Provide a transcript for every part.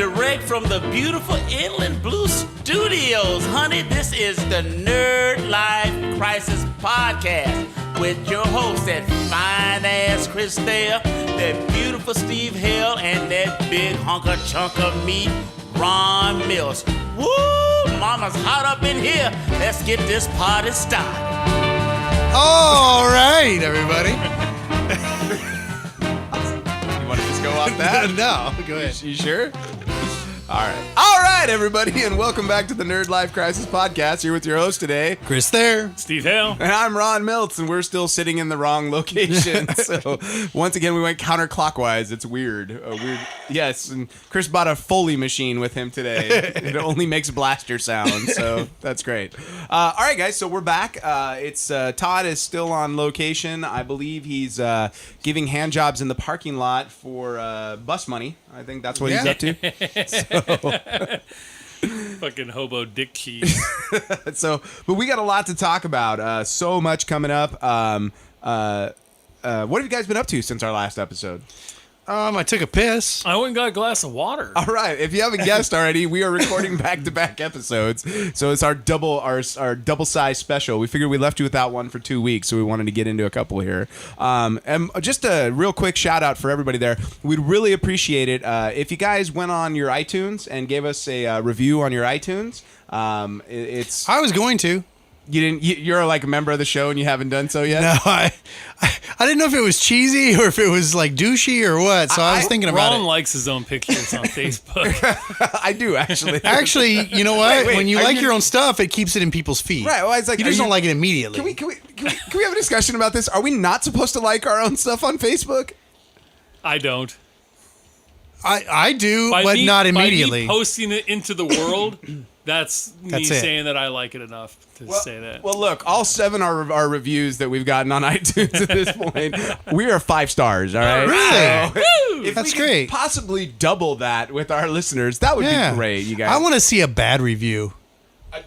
direct from the beautiful Inland Blue Studios. Honey, this is the Nerdlife Crisis Podcast with your host, that fine-ass Chris Thayer, that beautiful Steve Hale, and that big hunk of chunk of meat, Ron Milts. Woo! Mama's hot up in here. Let's get this party started. All right, everybody. You want to just go off that? No, go ahead. You sure? All right, everybody, and welcome back to the Nerdlife Crisis Podcast. Here with your host today, Chris Thayer. Steve Hale. and I'm Ron Milts, and we're still sitting in the wrong location. So once again, we went counterclockwise. It's weird. Yes, and Chris bought a Foley machine with him today. It only makes blaster sounds, so that's great. All right, guys, so we're back. It's Todd is still on location. I believe he's giving hand jobs in the parking lot for bus money. I think that's what he's up to. Fucking hobo dick cheese. But we got a lot to talk about. So much coming up. What have you guys been up to since our last episode? I took a piss. I went and got a glass of water. All right. If you haven't guessed already, we are recording back-to-back episodes. So it's our double size special. We figured we left you without one for 2 weeks, so we wanted to get into a couple here. And just a real quick shout out for everybody there. We'd really appreciate it if you guys went on your iTunes and gave us a review on your iTunes. I was going to. You didn't. You're like a member of the show and you haven't done so yet. No, I didn't know if it was cheesy or if it was like douchey or what. So I was thinking about Ron it. likes his own pictures on Facebook. I do actually. Actually, you know what? Wait, when you are like you- your own stuff, it keeps it in people's feed. Right. Well, it's like You just don't like it immediately. Can we have a discussion about this? Are we not supposed to like our own stuff on Facebook? I don't. I do, By but me- not by immediately. me posting it into the world, that's me That's it. saying that I like it enough to say that. Well, look, all 7 are our reviews that we've gotten on iTunes at this point. We are 5 stars. All right. Really? So, if That's we could great. possibly double that with our listeners, that would be great. You guys. I want to see a bad review.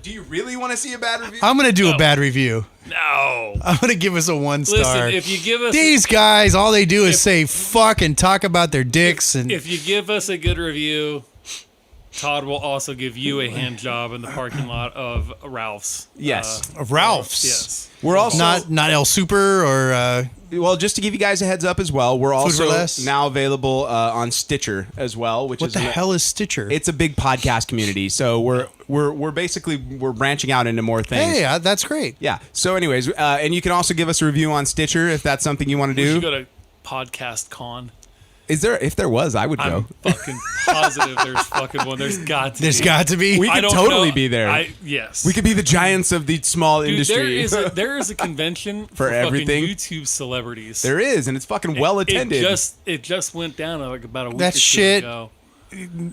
Do you really want to see a bad review? I'm going to do a bad review. No. I'm going to give us a 1 star. Listen, if you give us These guys, all they do is say fuck and talk about their dicks. And if you give us a good review, Todd will also give you a hand job in the parking lot of Ralph's. Yes. Ralph's. Yes. We're also Not El Super or well, just to give you guys a heads up as well, we're also for Less? now available on Stitcher as well, which what is the hell is Sticher? It's a big podcast community, so we're basically branching out into more things. Hey, that's great. Yeah. So, anyways, and you can also give us a review on Stitcher if that's something you want to We do. should go to Podcast Con. If there was, I would go. I'm fucking positive there's fucking one. There's got to There's be. got to be. We I could don't totally know. be there. Yes. We could be the giants of the small Dude, industry. there is a convention For everything. fucking YouTube celebrities. There is, and it's fucking well attended. It just went down like about a week That or two shit- ago.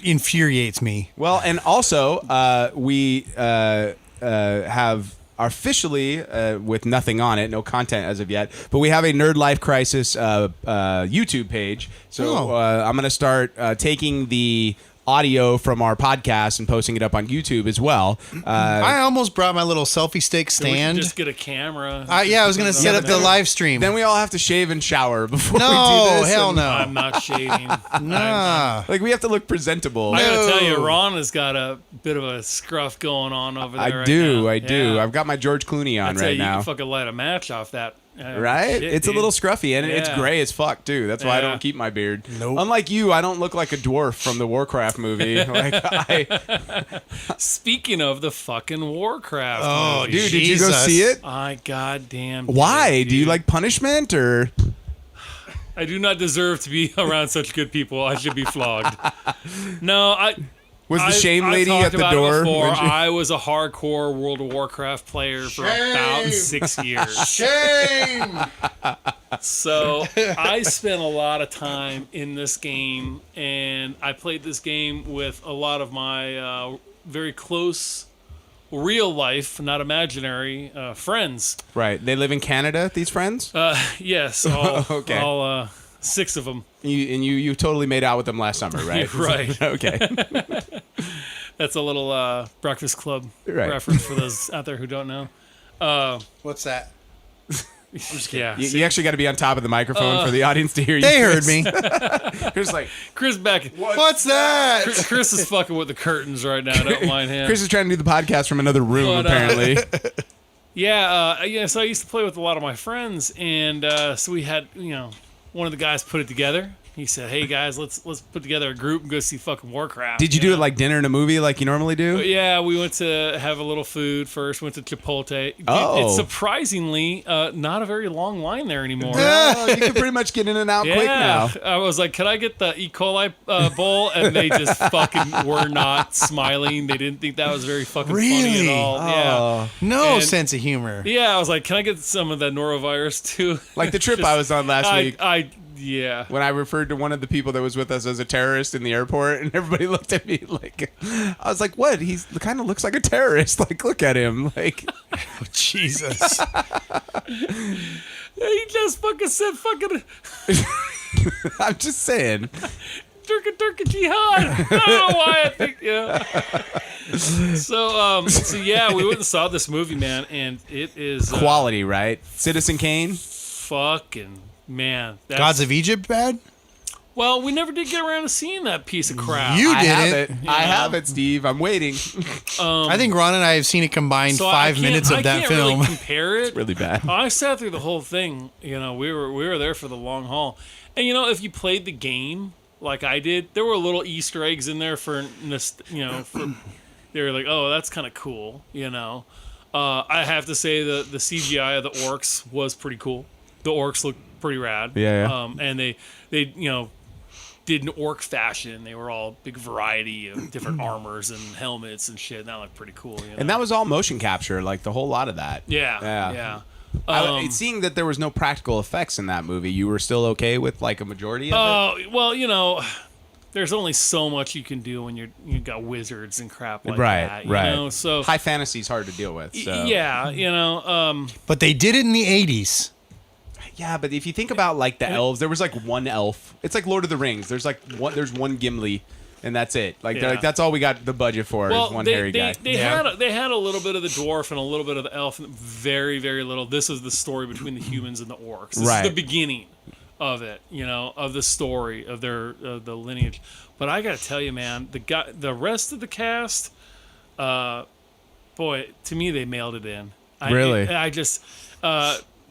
infuriates me. Well, and also we have officially with nothing on it, no content as of yet, but we have a Nerdlife Crisis YouTube page. So I'm going to start taking the audio from our podcast and posting it up on YouTube as well. I almost brought my little selfie stick We should stand. just get a camera. I was going to set up the live stream. Then we all have to shave and shower before we No, do this. hell and, no. I'm not shading. Nah. Like, we have to look presentable. I gotta tell you, No. Ron has got a bit of a scruff going on over there. I right do. now. I do. Yeah. I've got my George Clooney on I tell right you, now. You can fucking light a match off that. Right? Shit, It's dude. a little scruffy, and it's Yeah. gray as fuck, too. That's why I Yeah. don't keep my beard. Nope. Unlike you, I don't look like a dwarf from the Warcraft movie. Speaking of the fucking Warcraft Oh, movie, Dude, did you go Jesus. see it? I goddamn. Why? did, Do you dude. like punishment, or... I do not deserve to be around such good people. I should be flogged. No, Was the shame I lady talked at the about it door? before. when she- I was a hardcore World of Warcraft player for about 6 years. Shame. So I spent a lot of time in this game, and I played this game with a lot of my very close, real life, not imaginary, friends. Right. They live in Canada, these friends? Yes, all, Okay. all 6 of them. You totally made out with them last summer, right? Right. Okay. That's a little Breakfast Club Right. reference for those out there who don't know. What's that? Yeah. You actually got to be on top of the microphone for the audience to hear you. They heard me. Chris like, Chris back. What's that? Chris is fucking with the curtains right now. Don't mind him. Chris is trying to do the podcast from another room, But, apparently. So I used to play with a lot of my friends, and so we had, one of the guys put it together. He said, "Hey guys, let's put together a group and go see fucking Warcraft." Did you do it like dinner and a movie like you normally do? But yeah, we went to have a little food first. Went to Chipotle. Dude, Oh. it's surprisingly not a very long line there anymore. Oh, you can pretty much get in and out quick now. I was like, "Can I get the E. coli bowl?" And they just fucking were not smiling. They didn't think that was very fucking funny Really? at all. Oh. No And- sense of humor. Yeah, I was like, "Can I get some of the norovirus too?" Like the trip I was on last week. Yeah. When I referred to one of the people that was with us as a terrorist in the airport, and everybody looked at me like, I was like, "What? He kind of looks like a terrorist. Like, look at him. Like, Oh, Jesus. He just fucking said fucking I'm just saying." Turka jihad. I don't know why I think So yeah, we went and saw this movie, man, and it is Quality, right? Citizen Kane. fucking man. Gods of Egypt bad? Well, we never did get around to seeing that piece of crap. You I have didn't. it. I have it, Steve. I'm waiting. I think Ron and I have seen a combined So 5 minutes of that I can't film. really compare it. Really bad. I sat through the whole thing. We were there for the long haul, and if you played the game like I did, there were little Easter eggs in there for they were like, oh, that's kind of cool. I have to say the CGI of the orcs was pretty cool. The orcs looked pretty rad. Yeah. And they did an orc fashion. They were all big variety of different armors and helmets and shit. And that looked pretty cool. And that was all motion capture, like the whole lot of that. Yeah. Seeing that there was no practical effects in that movie, you were still okay with like a majority of it? Well, there's only so much you can do when you got wizards and crap like that. Right. So high fantasy is hard to deal with. So. yeah. But they did it in the 80s. Yeah, but if you think about like the elves, there was like one elf. It's like Lord of the Rings. There's one Gimli, and that's it. Like, they're like, that's all we got the budget for is one hairy guy. They had a little bit of the dwarf and a little bit of the elf, and very, very little. This is the story between the humans and the orcs. This is the beginning of it, of the story of the lineage. But I gotta tell you, man, the rest of the cast, boy, to me they mailed it in. Really?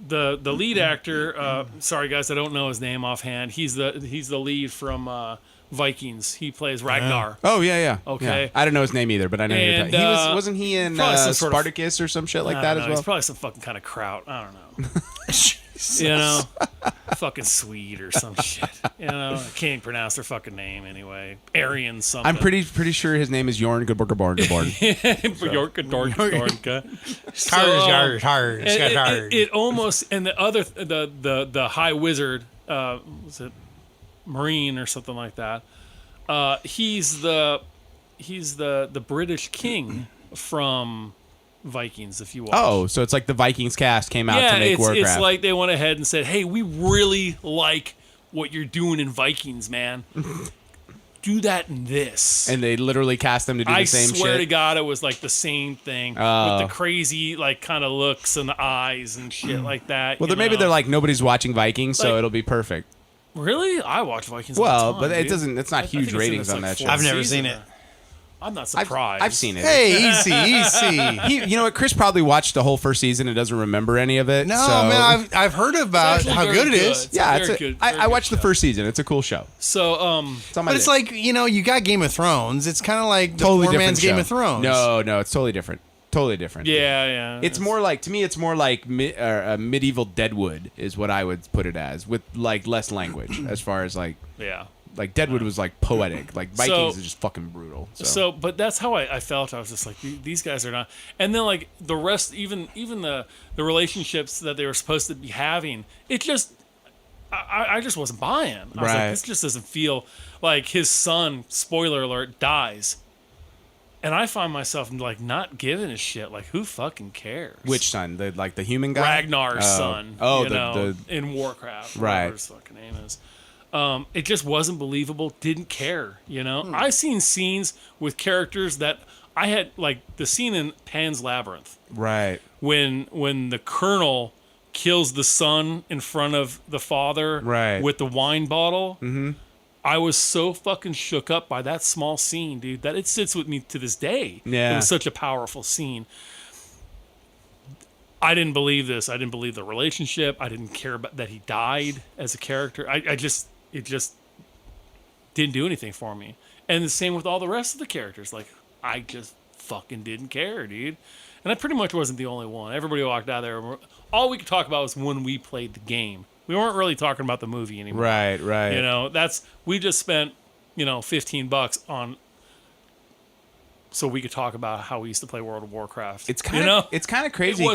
The lead actor, sorry guys, I don't know his name offhand. He's the lead from Vikings. He plays Ragnar. Oh yeah. Okay. Yeah. I don't know his name either, but I know And, he wasn't he in probably some sort of- Spartacus or some shit like I that don't as know, well? He's probably some fucking kind of kraut. I don't know. Fucking Swede or some shit. I can't even pronounce their fucking name anyway. Aryan something. I'm pretty sure his name is Jorn Goodborn. It almost, and the other the high wizard, was it Marine or something like that? He's the British king from Vikings, if you watch. Oh, so it's like the Vikings cast came out to make Warcraft. It's like they went ahead and said, "Hey, we really like what you're doing in Vikings, man. Do that in this." And they literally cast them to do the same shit. I swear to God, it was like the same thing with the crazy, like, kind of looks and the eyes and shit like that. Well, maybe they're like, nobody's watching Vikings, so Like- it'll be perfect. Really? I watch Vikings. all Well, the time, but it dude. doesn't. It's not I huge think it's in ratings its, on like, that shit. fourth I've never season. seen it. I'm not surprised. I've seen it. Hey, easy. You know what? Chris probably watched the whole first season and doesn't remember any of it. No, so. man, I've heard about actually how very good it good. is. It's Yeah, very good. I Very watched good the first season. It's a cool show. So, It's on my But it's list. like, you got Game of Thrones. It's kind of like the totally poor different man's Game show. of Thrones. No, it's totally different. Totally different. yeah. It's more like, to me, it's more like medieval Deadwood is what I would put it as, with like less language as far as like Deadwood was like poetic. Like Vikings is just fucking brutal. So, but that's how I felt. I was just like, these guys are not. And then like the rest, even the relationships that they were supposed to be having, it just, I just wasn't buying. I was like, Right. this just doesn't feel like his son. Spoiler alert, dies. And I find myself like not giving a shit. Like, who fucking cares? Which son? The human guy? Ragnar's son. Oh, in Warcraft. Right. Whatever his fucking name is. It just wasn't believable. Didn't care. I seen scenes with characters that I had, like the scene in Pan's Labyrinth right. when the Colonel kills the son in front of the father Right. with the wine bottle. Mm-hmm. I was so fucking shook up by that small scene, dude, that it sits with me to this day. Yeah. It was such a powerful scene. I didn't believe this. I didn't believe the relationship. I didn't care about that he died as a character. It just didn't do anything for me. And the same with all the rest of the characters. Like, I just fucking didn't care, dude. And I pretty much wasn't the only one. Everybody walked out there. All we could talk about was when we played the game. We weren't really talking about the movie anymore. Right. You know, we just spent, $15 on so we could talk about how we used to play World of Warcraft. It's kind of crazy. It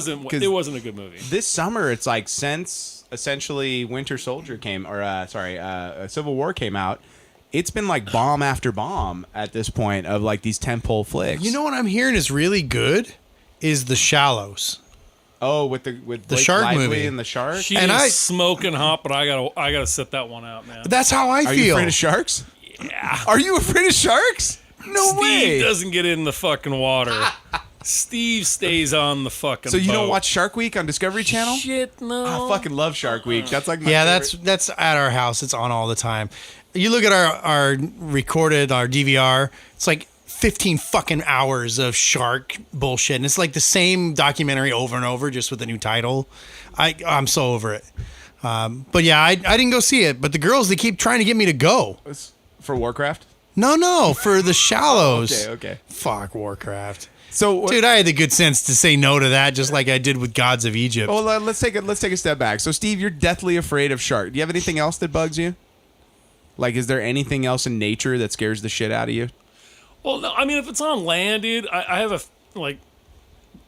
wasn't a good movie. This summer, it's like since essentially Winter Soldier Civil War came out, it's been like bomb after bomb at this point of like these tentpole flicks. You know what I'm hearing is really good is The Shallows. Oh, with Blake shark Lively movie and the shark. She and is smoking hot, but I gotta sit that one out, man. That's how I Are feel. you afraid of sharks? Yeah. Are you afraid of sharks? No Steve way. doesn't get in the fucking water. Steve stays on the fucking So you boat. don't watch Shark Week on Discovery Channel? Shit, no. I fucking love Shark Week. That's like my favorite. that's at our house. It's on all the time. You look at our DVR. It's like 15 fucking hours of shark bullshit, and it's like the same documentary over and over, just with a new title. I'm so over it. But yeah, I didn't go see it. But the girls, they keep trying to get me to go. For Warcraft? No, for The Shallows. Okay. Fuck Warcraft. So, Dude, I had the good sense to say no to that, just like I did with Gods of Egypt. well, let's take a step back. So, Steve, you're deathly afraid of shark. Do you have anything else that bugs you? Like, is there anything else in nature that scares the shit out of you? Well, no, I mean, if it's on land, dude, I have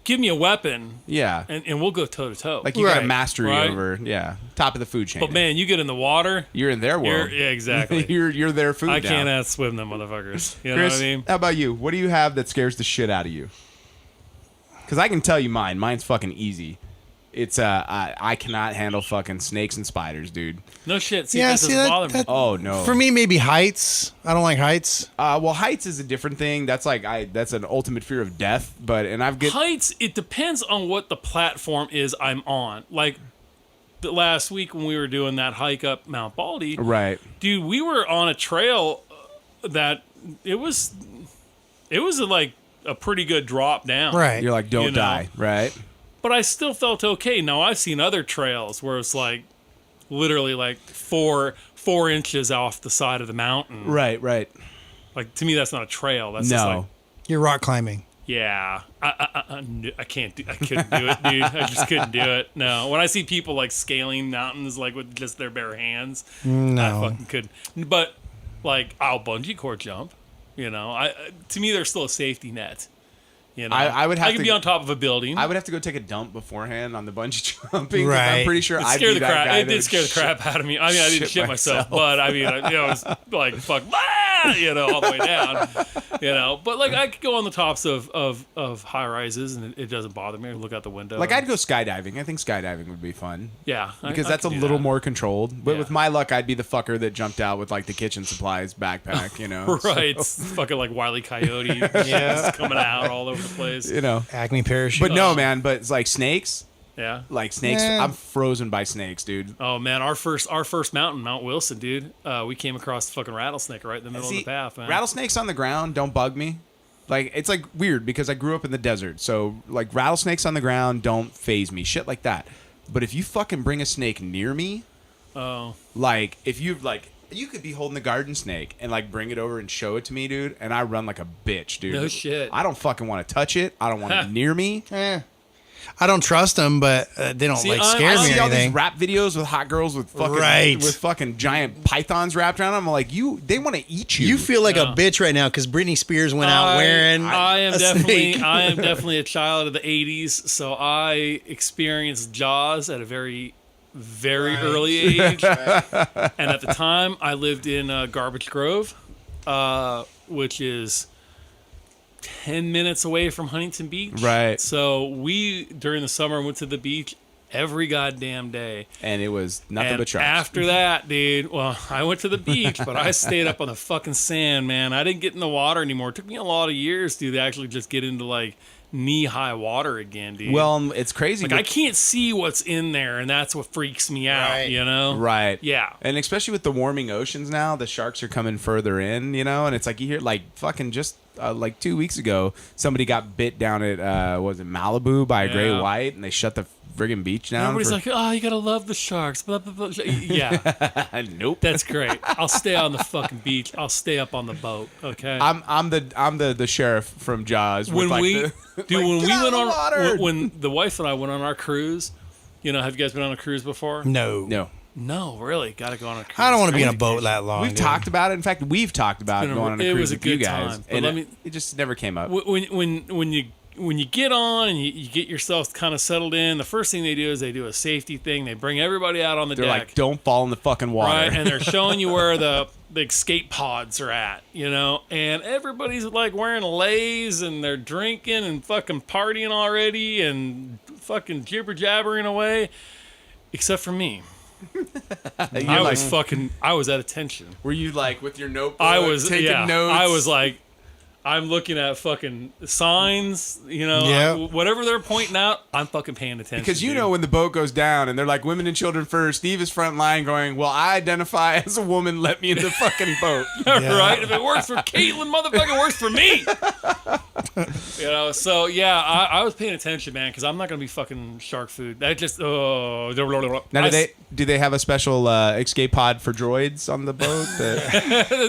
give me a weapon. Yeah. And we'll go toe to toe. Like, you got a Right. mastery Right. over, top of the food chain. But man, you get in the water, you're in their world. yeah, exactly. you're their food. I now. can't outswim them motherfuckers. You know Chris, what I mean? how about you? What do you have that scares the shit out of you? Because I can tell you mine. Mine's fucking easy. It's I cannot handle fucking snakes and spiders, dude. No shit. See, Yeah, that see, doesn't that- bother me. that- Oh no. For me, maybe heights. I don't like heights. Well, heights is a different thing. That's like that's an ultimate fear of death. Heights, it depends on what the platform is I'm on. Like the last week when we were doing that hike up Mount Baldy, right. dude, we were on a trail that it was like a pretty good drop down. Right. You're like, don't You know. die, right? But I still felt okay. Now I've seen other trails where it's like literally like four inches off the side of the mountain. Right. Like to me, that's not a trail. That's just like, No. You're rock climbing. yeah, I couldn't do it, dude. I just couldn't do it. No, when I see people like scaling mountains like with just their bare hands, No. I fucking couldn't. But like I'll bungee cord jump. You know, to me, there's still a safety net. You know, I would have I could to- be on top of a building. I would have to go take a dump beforehand on the bungee jumping. 'Cause Right. I'm pretty sure It I'd scared be the that crap. guy It that did would scare the crap out of me. I mean, I didn't shit myself, but I mean, it was like fuck, all the way down. But like I could go on the tops of high rises and it doesn't bother me. I look out the window. Like I'd go skydiving. I think skydiving would be fun. yeah, Because I that's a could do little that. more controlled. But Yeah. with my luck, I'd be the fucker that jumped out with like the kitchen supplies backpack, right. It's fucking like Wile E. Coyote, yeah, coming out all over the place. Acme parachute. But no, man. But it's like snakes. Yeah. Like snakes. Yeah. I'm frozen by snakes, dude. Oh man, our first mountain, Mount Wilson, dude. We came across the fucking rattlesnake right in the middle of the path, man. Rattlesnakes on the ground don't bug me. Like it's like weird because I grew up in the desert, so like rattlesnakes on the ground don't faze me. Shit like that. But if you fucking bring a snake near me, like if you like. You could be holding the garden snake and like bring it over and show it to me, dude, and I run like a bitch, dude. No shit. I don't fucking want to touch it. I don't want it near me. I don't trust them, but they don't See, like I scare me I see or all these anything. rap videos with hot girls with fucking Right. with fucking giant pythons wrapped around them. I'm like, they want to eat you. You feel like Yeah. a bitch right now because Britney Spears went out wearing. I am a definitely snake. I am definitely a child of the 80s, so I experienced Jaws at a very early age. And at the time I lived in Garbage Grove, which is 10 minutes away from Huntington Beach. Right. So we during the summer went to the beach every goddamn day. And it was nothing And but sharks. after that, dude, well, I went to the beach, but I stayed up on the fucking sand, man. I didn't get in the water anymore. It took me a lot of years, dude, to actually just get into like knee-high water again, dude. Well, it's crazy. Like, I can't see what's in there, and that's what freaks me out, Right. you know? Right. Yeah. And especially with the warming oceans now, the sharks are coming further in, you know? And it's like you hear, like, fucking just like 2 weeks ago, somebody got bit down at, was it Malibu by a gray Yeah. white, and they shut the friggin' beach down. Everybody's like, oh, you gotta love the sharks. Blah, blah, blah. Yeah, nope. that's great. I'll stay on the fucking beach. I'll stay up on the boat, okay? I'm the sheriff from Jaws. when with like we the, dude, when get we out went of the on water. when the wife and I went on our cruise, you know, have you guys been on a cruise before? No. No, really, gotta go on a cruise. I don't want to be in a boat that long. We've dude. talked about it. In fact, we've talked about It's been going on a it cruise was a with you good guys, time, but and let me- it just never came up. When you get on and you get yourself kind of settled in, the first thing they do is they do a safety thing. They bring everybody out on the They're deck. like, don't fall in the fucking water. Right, and they're showing you where the escape pods are at, you know, and everybody's like wearing lays and they're drinking and fucking partying already and fucking jibber jabbering away, except for me. I was at attention. Were you like with your notebook? I was taking notes. I was like, I'm looking at fucking signs, you know, Yeah. whatever they're pointing out, I'm fucking paying attention. because you dude. know when the boat goes down and they're like women and children first. Steve is front line going, well, I identify as a woman. Let me in the fucking boat. right? If it works for Caitlin, motherfucker, it works for me. You know, so yeah, I was paying attention, man, because I'm not gonna be fucking shark food. That just Now, I- do they have a special escape pod for droids on the boat?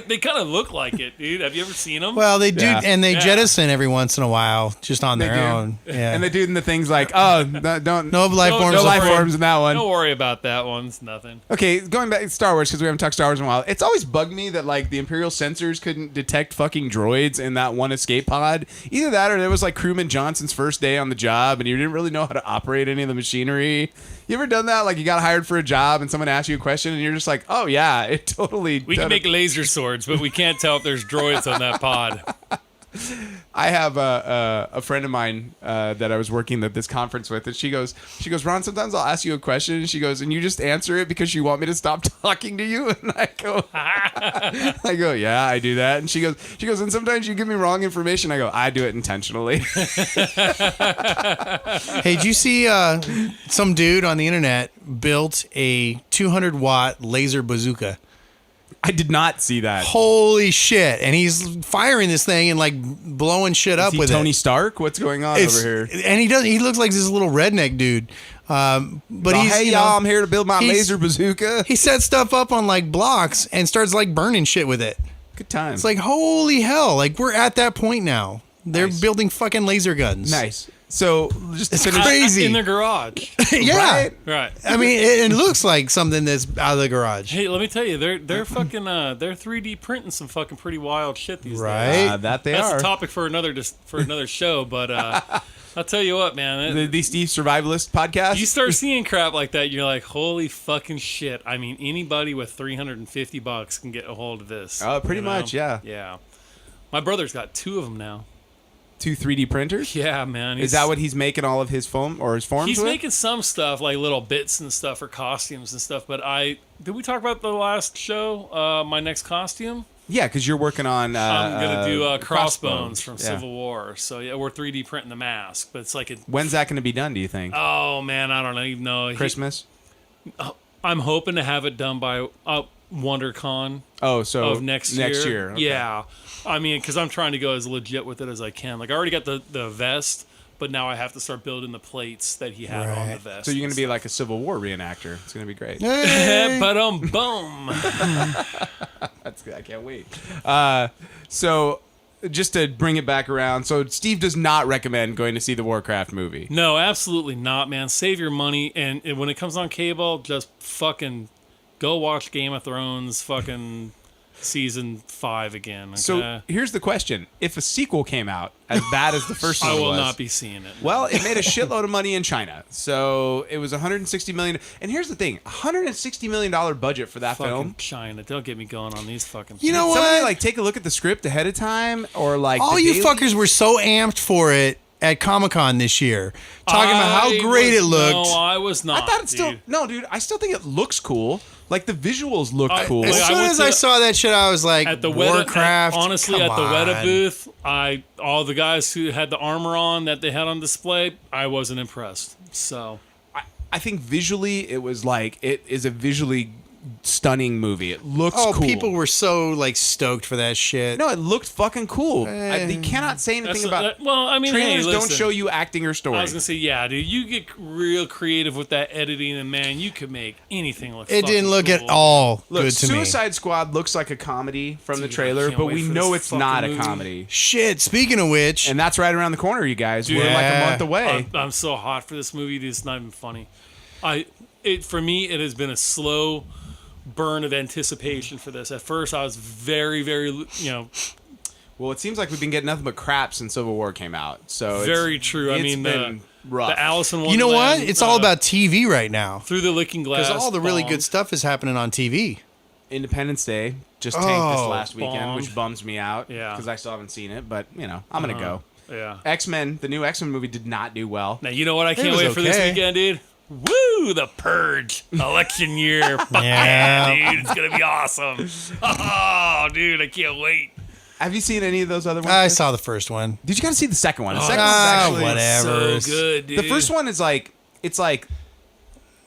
they kind of look like it, dude. Have you ever seen them? Well, they do, Yeah. and they Yeah. jettison every once in a while, just on They their do. own. Yeah. And they do the things like, oh, don't no life No- forms. no of- life forms in that one. Don't worry about that one. It's nothing. Okay, going back to Star Wars, because we haven't talked Star Wars in a while. It's always bugged me that like the Imperial sensors couldn't detect fucking droids in that one escape pod. Either that, or it was like Crewman Johnson's first day on the job, and you didn't really know how to operate any of the machinery. You ever done that? Like you got hired for a job, and someone asked you a question, and you're just like, "Oh yeah, it totally." We can make laser swords, but we can't tell if there's droids on that pod. I have a friend of mine that I was working at this conference with, and she goes, Ron, sometimes I'll ask you a question, and she goes, and you just answer it because you want me to stop talking to you, and I go, yeah, I do that, and she goes, and sometimes you give me wrong information. I go, I do it intentionally. Hey, did you see some dude on the internet built a 200-watt laser bazooka? I did not see that. Holy shit! And he's firing this thing and like blowing shit up Is he with Tony it. Stark? What's going on It's- over here? And he looks like this little redneck dude. But Oh, he's hey you know, y'all, I'm here to build my he's- laser bazooka. he sets stuff up on like blocks and starts like burning shit with it. Good time. It's like holy hell! Like we're at that point now. They're Nice. building fucking laser guns. nice. So just to It's finish, crazy. In their garage. Yeah. Right? Right. I mean, it looks like something that's out of the garage. Hey, let me tell you, they're fucking they're 3D printing some fucking pretty wild shit these days. Right? that they That's are. a topic for another show, but I'll tell you what, man. The Steve Survivalist podcast. You start seeing crap like that, you're like, holy fucking shit. I mean, anybody with $350 can get a hold of this. Pretty you know? much, yeah. Yeah. My brother's got 2 of them now. 2 3D printers. Yeah, man. Is that what he's making all of his foam or his forms He's with? making some stuff, like little bits and stuff for costumes and stuff, but did we talk about the last show, my next costume? Yeah, because you're working on. I'm going to do crossbones from Yeah. Civil War. So, yeah, we're 3D printing the mask, but it's like When's that going to be done? Do you think? oh, man, I don't even know. Christmas. I'm hoping to have it done by WonderCon Oh, so of next year. Okay. Yeah. I mean, because I'm trying to go as legit with it as I can. Like, I already got the vest, but now I have to start building the plates that he had on the Right. vest. So you're going to be like a Civil War reenactor. It's going to be great. But boom. I can't wait. So just to bring it back around, so Steve does not recommend going to see the Warcraft movie. No, absolutely not, man. Save your money, and when it comes on cable, just fucking go watch Game of Thrones fucking season 5 again. Okay? So here's the question: if a sequel came out as bad as the first one I will was, not be seeing it. well, it made a shitload of money in China. So it was $160 million. And here's the thing: $160 million budget for that fucking film. China. Don't get me going on these fucking You know Somebody what? like take a look at the script ahead of time, or like All the you daily- fuckers were so amped for it at Comic-Con this year, talking about how great it looked. No, I was not. I thought it still dude. I still think it looks cool. Like the visuals look cool. As soon as I saw that shit, I was like, at the Warcraft. Honestly, at the Weta booth, all the guys who had the armor on that they had on display, I wasn't impressed. So I think visually it was like it is a visually stunning movie. It looks cool. People were so like stoked for that shit. No, it looked fucking cool. You cannot say anything about. Well, I mean, trailers hey, don't show you acting or story. I was gonna say, yeah, dude, you get real creative with that editing, and man, you could make anything look. It didn't look cool. at all Look, good to me. Suicide Squad looks like a comedy from the Dude, I trailer, can't but wait we for know this it's not a fucking movie. comedy. Shit. Speaking of which, And that's right around the corner, you guys. We're like a Yeah. month away. I'm so hot for this movie. It's not even funny. For me, it has been a slow burn of anticipation for this. At first, I was very, very, Well, it seems like we've been getting nothing but crap since Civil War came out. So very true. It's I mean, been rough. the Alice in you know what? Wonderland, It's all about TV right now. Through the Looking Glass. Because all the really bombed. good stuff is happening on TV. Independence Day just tanked this Oh, last weekend, bombed. which bums me out. Yeah. Because I still haven't seen it, but I'm gonna go. Yeah. X-Men, the new X-Men movie did not do well. Now you know what I can't was wait for this okay. weekend, dude. Woo! The Purge election year. Fuck Yeah. yeah, dude, it's gonna be awesome. Oh, dude, I can't wait. Have you seen any of those other ones? I saw the first one. Did you gotta see the second one? The second one's actually whatever. So good, dude. The first one is like it's like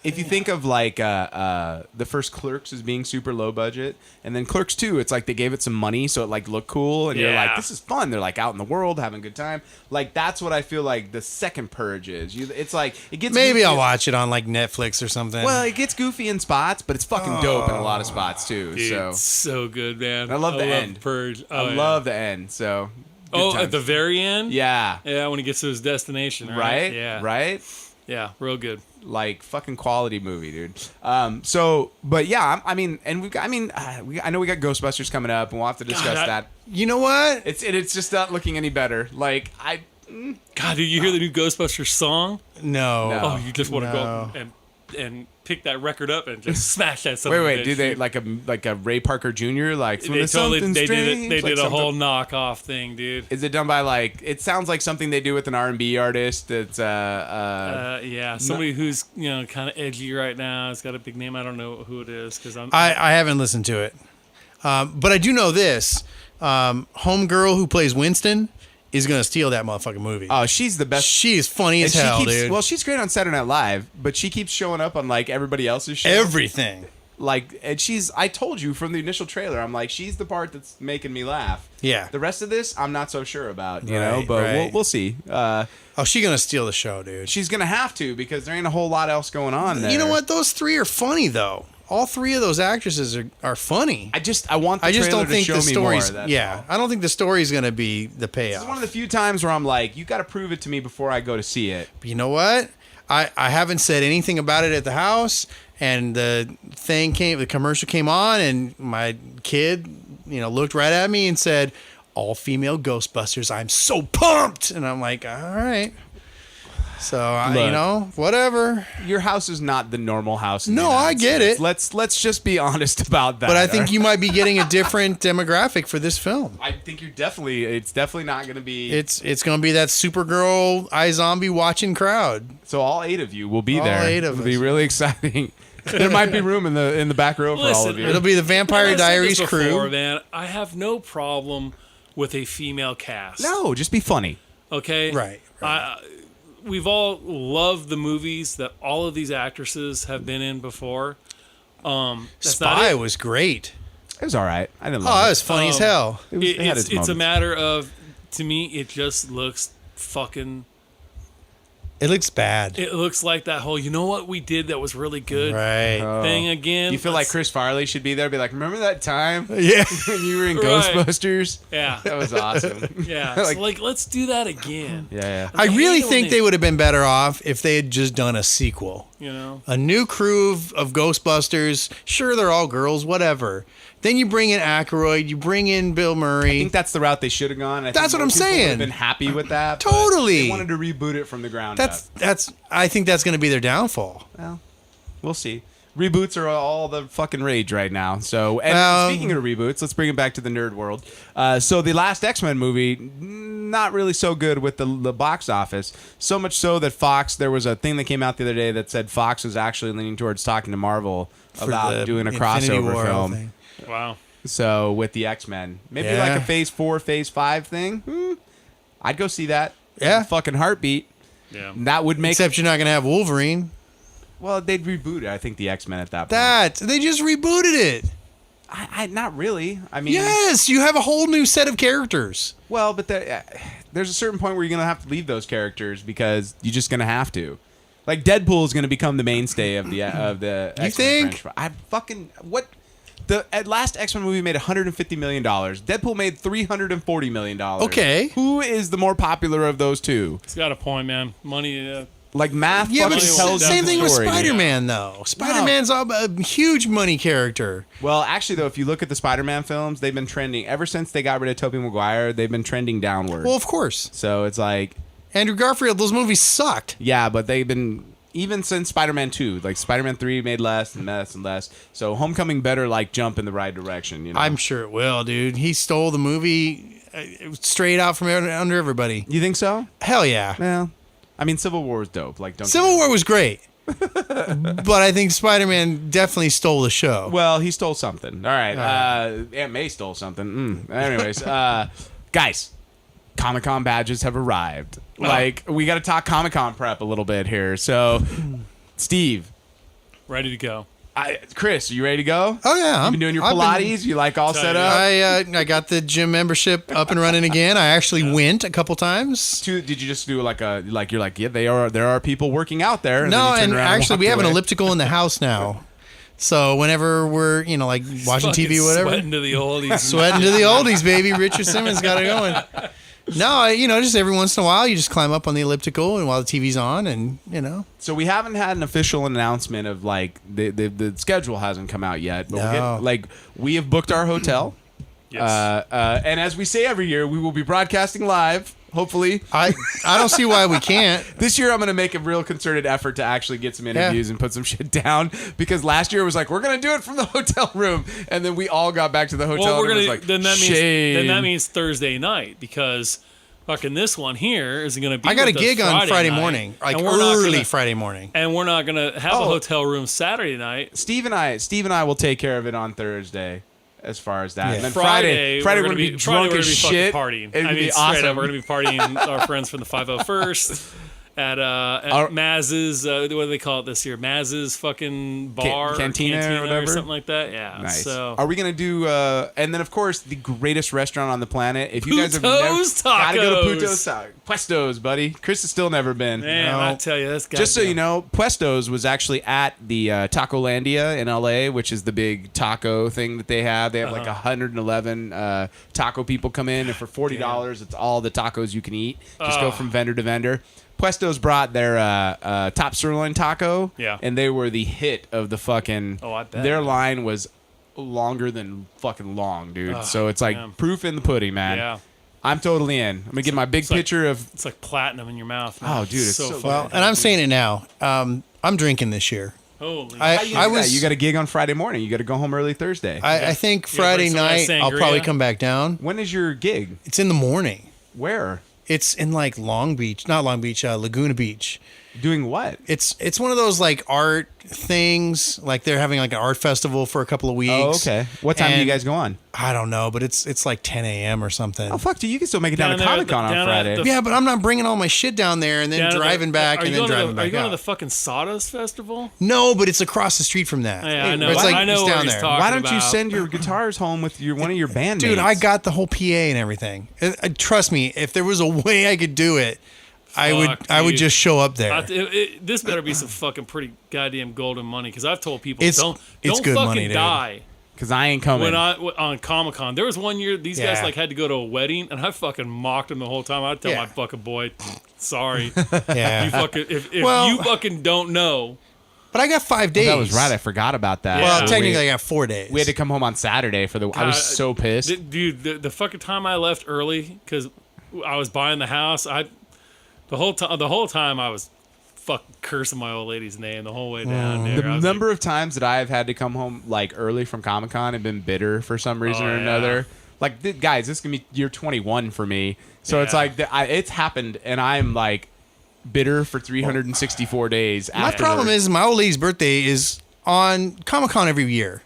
if you think of like the first Clerks as being super low budget, and then Clerks 2, it's like they gave it some money so it like looked cool, and you're Yeah. like, this is fun. They're like out in the world having a good time. Like that's what I feel like the second Purge is. It's like it gets Maybe goofy. I'll watch it on like Netflix or something. Well, it gets goofy in spots, but it's fucking dope in a lot of spots too. Dude, So it's so good, man. I love the end. Purge. I love the end. So good at times. the very end. yeah. Yeah, when he gets to his destination. Right. Right? Yeah. Right? Yeah. Real good. Like fucking quality movie, dude. But yeah, I mean, and I know we got Ghostbusters coming up, and we'll have to discuss that. you know what? It's just not looking any better. Like God, did you hear the new Ghostbusters song? No. No. Oh, you just want to No. go and pick that record up and just smash that. Son of a wait, bitch, do they dude. like a Ray Parker Jr. like They totally something they did it. strange, They like did a something- whole knockoff thing, dude. Is it done by like? It sounds like something they do with an R&B artist. That's Yeah, somebody who's kind of edgy right now. It's got a big name. I don't know who it is because I haven't listened to it. But I do know this. Homegirl who plays Winston is going to steal that motherfucking movie. oh, she's the best. She is funny as And hell, keeps, dude. Well, she's great on Saturday Night Live, but she keeps showing up on like everybody else's show. Everything. Like, and I told you from the initial trailer, I'm like, she's the part that's making me laugh. Yeah. The rest of this, I'm not so sure about, you Right, know, but right. we'll see. Oh, she's going to steal the show, dude. She's going to have to because there ain't a whole lot else going on there. You know what? Those three are funny, though. All three of those actresses are funny. I want the I just trailer don't think to show the me story's... more, that's Yeah. all. I don't think the story's going to be the This payoff. is one of the few times where I'm like, you got to prove it to me before I go to see it. But you know what? I haven't said anything about it at the house, and the commercial came on, and my kid, looked right at me and said, "All female Ghostbusters. I'm so pumped." And I'm like, all right. So Look. whatever. Your house is not the normal house. In the No, I United get States. it. Let's just be honest about that. But I think you might be getting a different demographic for this film. I think it's definitely not going to be. It's going to be that Supergirl iZombie watching crowd. So all 8 of you will be All there. 8 of It'll be us. really exciting. There might be room in the back row for all Listen, of you. It'll be the Vampire I've said Diaries this crew. before, man. I have no problem with a female cast. No, just be funny. Okay. Right. We've all loved the movies that all of these actresses have been in before. That's not Spy it. was great. It was all right. I didn't Oh, love that it. was funny as hell. It had its It's a moments. matter of, to me, it just looks fucking. It looks bad. It looks like that whole, you know what we did that was really good Right. thing again. You feel like Let's- Chris Farley should be there? Be like, remember that time Yeah. when you were in Right. Ghostbusters? Yeah. That was awesome. Yeah. Like- Like, let's do that again. Yeah. I really hate when think they- they would have been better off if they had just done a sequel. You know? A new crew of Ghostbusters. Sure, they're all girls, whatever. Then you bring in Aykroyd, you bring in Bill I Murray. think that's the route they should have gone. I That's think what more I'm people would saying. have been happy with that. but Totally. They wanted to reboot it from the ground up. I think that's going to be their downfall. Well, we'll see. Reboots are all the fucking rage right now. So, and Well- speaking of reboots, let's bring it back to the nerd world. So the last X-Men movie, not really so good with the box office. So much so that Fox, there was a thing that came out the other day that said Fox was actually leaning towards talking to Marvel about doing a crossover film. thing. Wow. So with the X-Men, maybe like a Phase 4, Phase 5 thing. I'd go see that. Yeah. Fucking heartbeat. Yeah. That would make. Except you're not gonna have Wolverine. Well, they'd reboot it. I think the X-Men at that point. They just rebooted it. I not really. I mean, Yes, you have a whole new set of characters. well, but there's a certain point where you're gonna have to leave those characters because you're just gonna have to. Like Deadpool is gonna become the mainstay of the X-Men think? franchise. I fucking what. The last X-Men movie made $150 million. Deadpool made $340 million. Okay. Who is the more popular of those two? He's got a point, man. Money. Like math Yeah, but fucking tells same the thing with story, dude. Spider-Man, though. Spider-Man's a huge money character. Well, actually, though, if you look at the Spider-Man films, they've been trending. Ever since they got rid of Tobey Maguire, they've been trending downward. Well, of course. So it's like, Andrew Garfield, those movies sucked. yeah, but they've been... Even since Spider-Man 2, like Spider-Man 3 made less and less and less. So Homecoming better like jump in the right direction, you know? I'm sure it will, dude. He stole the movie straight out from under everybody. You think so? Hell yeah. Well, I mean, Civil War was dope. Like, don't Civil War was great. But I think Spider-Man definitely stole the show. Well, he stole something. All right. Aunt May stole something. Anyways, guys, Comic-Con badges have arrived. Like, we got to talk Comic-Con prep a little bit here. So, Steve. Ready to go. Chris, are you ready to go? Oh, yeah. You been doing your Pilates? You like all set up? I got the gym membership up and running again. I actually went a couple times. Did you just do yeah, there are people working out there? And No, then you turn and around actually walk we have an away? elliptical in the house now. So whenever we're, like watching TV or whatever, Sweating to the oldies. sweating to the oldies, baby. Richard Simmons got it going. No, just every once in a while you just climb up on the elliptical and while the TV's on and. So we haven't had an official announcement of like the schedule hasn't come out yet. But No. we have booked our hotel. Yes. And as we say every year, we will be broadcasting live. Hopefully, I don't see why we can't. this year I'm going to make a real concerted effort to actually get some interviews and put some shit down because last year it was like we're going to do it from the hotel room, and then we all got back to the hotel. Well, and we're it was gonna. like, Then that means Thursday night because fucking this one here isn't gonna be. I got a with us gig on Friday night, morning, like and we're not early gonna- Friday morning. and we're not gonna have a hotel room Saturday night. Steve and I will take care of it on Thursday. As far as that, Yeah. and then Friday we're gonna be drunk as shit. Partying. It'd I mean, be straight awesome. up, we're gonna be partying. Our friends from the 501st at Maz's. What do they call it this year? Maz's fucking bar, Cantina or whatever? something like that. Yeah. Nice. So Are we gonna do? And then of course the greatest restaurant on the planet. If you guys have Puto's never gotta go to Tacos. Puto's Puestos, buddy. Chris has still never been. man, I tell you, that's Just so you know, Puestos was actually at the Tacolandia in LA, which is the big taco thing that they have. They have like 111 taco people come in, and for $40, it's all the tacos you can eat. Just go from vendor to vendor. Puestos brought their top sirloin taco, and they were the hit of the fucking. Oh, I bet. Their line was longer than fucking long, dude. So it's like proof in the pudding, man. Yeah. I'm totally in. I'm gonna get my big picture of. It's like platinum in your mouth. Man. Oh, dude, it's so fun. Well, and I'm saying it now. I'm drinking this year. Holy. You got a gig on Friday morning. You got to go home early Thursday. I think Friday bring some of that night I'll sangria? probably come back down. When is your gig? It's in the morning. Where? It's in like Long Beach, not Long Beach, Laguna Beach. Doing what? It's one of those like art things. Like they're having like an art festival for a couple of weeks. Oh, okay. What time do you And guys go on? I don't know, but it's like 10 a.m. or something. Oh fuck, dude! You can still make it down Down to there at Comic Con the- on down at Friday. the- Yeah, but I'm not bringing all my shit down there and then Down to driving back are and you then going to driving the, Are you back going to the out. fucking Sawdust Festival? No, but it's across the street from that. Yeah, I know. It's like I know it's where down he's there. talking Why don't you about. send your guitars home with one of your bandmates? Dude, I got the whole PA and everything. Trust me, if there was a way I could do it, I would dude. just show up there. This better be some fucking pretty goddamn golden money because I've told people It's don't good fucking money, dude. die because I ain't coming. when on Comic Con. There was one year these guys Yeah. like had to go to a wedding and I fucking mocked them the whole time. I'd tell Yeah. my fucking boy, sorry, Yeah. you fucking if Well- you fucking don't know. But I got 5 days. that was right. I forgot about that. Well, Yeah. technically, I got 4 days. we had to come home on Saturday for the. I was so pissed. Dude, the fucking time I left early because I was buying the house. The whole time I was fucking cursing my old lady's name the whole way down there. The I was number of times that I've had to come home like early from Comic Con and been bitter for some reason Oh, or yeah. another. like, guys, this is gonna be year 21 for me. So it's like it's happened, and I'm like bitter for 364 days. My problem is my old lady's birthday is on Comic-Con every year.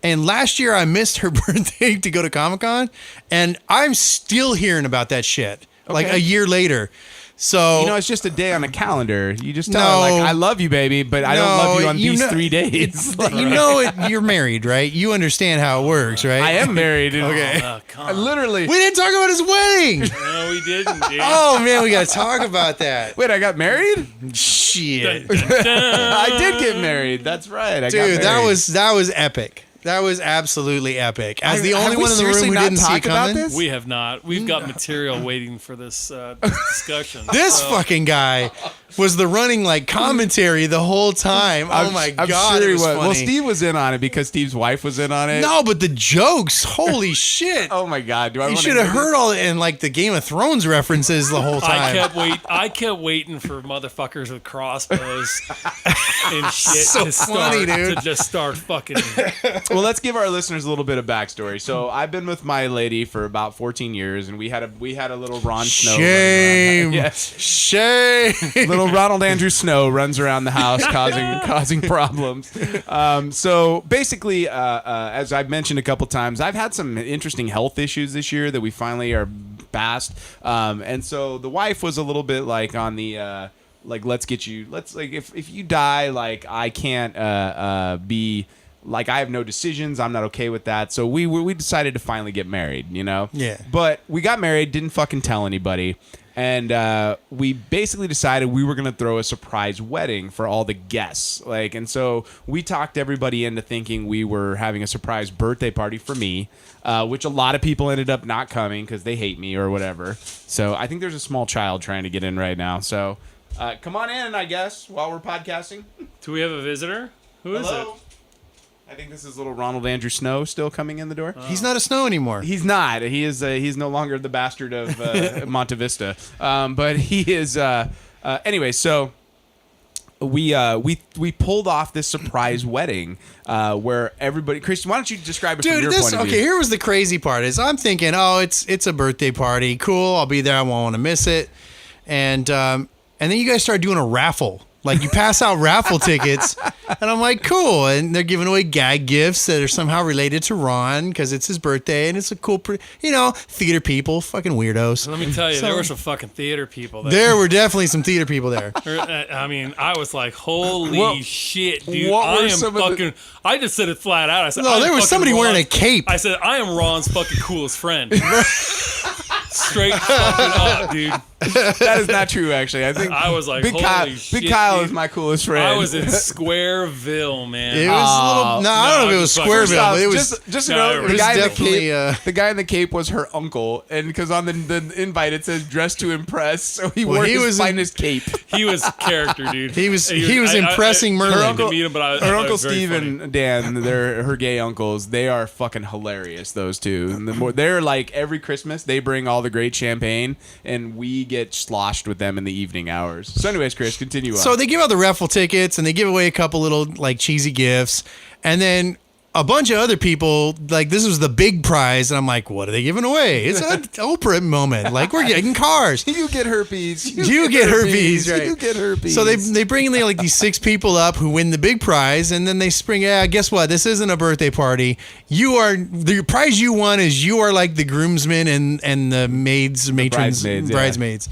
And last year I missed her birthday to go to Comic-Con, and I'm still hearing about that shit like a year later. So it's just a day on the calendar. You just tell her, like, I love you, baby, but I don't love you on these 3 days. You're married, right? You understand how it works, right? I am married. Okay. Literally. We didn't talk about his wedding. No, we didn't, dude. Oh, man, we got to talk about that. Wait, I got married? Shit. I did get married. That's right. I got married. that was epic. That was absolutely epic. As the only one in the room who didn't see it coming. We have not. We've got material waiting for this discussion. This fucking guy was the running like commentary the whole time. Oh my God, sure it was funny. Well, Steve was in on it because Steve's wife was in on it. No, but the jokes, holy shit. Oh my God. You should have heard all and like the Game of Thrones references the whole time. I kept waiting for motherfuckers with crossbows and shit So funny, dude. to just start fucking. Well, let's give our listeners a little bit of backstory. So I've been with my lady for about 14 years, and we had a little Ron Snow. Shame. Yes. Shame. Little Ronald Andrew Snow runs around the house causing problems. So basically, as I've mentioned a couple times, I've had some interesting health issues this year that we finally are past. And so the wife was a little bit like on the like, if you die, like I can't be. Like, I have no decisions. I'm not okay with that. So we decided to finally get married, Yeah. But we got married, didn't fucking tell anybody. And we basically decided we were going to throw a surprise wedding for all the guests. And so we talked everybody into thinking we were having a surprise birthday party for me, which a lot of people ended up not coming because they hate me or whatever. So I think there's a small child trying to get in right now. So come on in, I guess, while we're podcasting. Do we have a visitor? Who is it? I think this is little Ronald Andrew Snow still coming in the door. He's not a Snow anymore. He's not. He is. He's no longer the bastard of Monte Vista. But he is. Anyway, so we pulled off this surprise wedding where everybody. Chris, why don't you describe it from your point of view? Okay, here was the crazy part. Is I'm thinking, it's a birthday party. Cool. I'll be there. I won't want to miss it. And then you guys start doing a raffle. Like, you pass out raffle tickets, and I'm like, cool. And they're giving away gag gifts that are somehow related to Ron because it's his birthday, and it's a cool, theater people, fucking weirdos. Let me tell you, there were some fucking theater people there. There were definitely some theater people there. I mean, I was like, holy shit, dude. I just said it flat out. I said, no, there was somebody wearing a cape. I said, I am Ron's fucking coolest friend. Straight fucking up, dude. That is not true, actually. I think I was like, Big Kyle is my coolest friend. I was in Squareville, man. It was a little. No, I don't know if it was Squareville, but it was just the guy in the cape was her uncle, and because on the invite it says "dress to impress," so he wore his finest cape. He was character, dude. He was impressing Merlin. Her uncle Steve and Dan, they're her gay uncles. They are fucking hilarious. Those two. And they're like every Christmas they bring all the great champagne, and we get sloshed with them in the evening hours. So anyways, Chris, continue on. So they give out the raffle tickets and they give away a couple little like cheesy gifts, and then a bunch of other people, like, this was the big prize, and I'm like, what are they giving away? It's an Oprah moment. Like, we're getting cars. You get herpes. You get herpes, right? You get herpes. So they bring in like these 6 people up who win the big prize, and then they spring, guess what? This isn't a birthday party. The prize you won is you are like the groomsmen and the matrons, bridesmaids.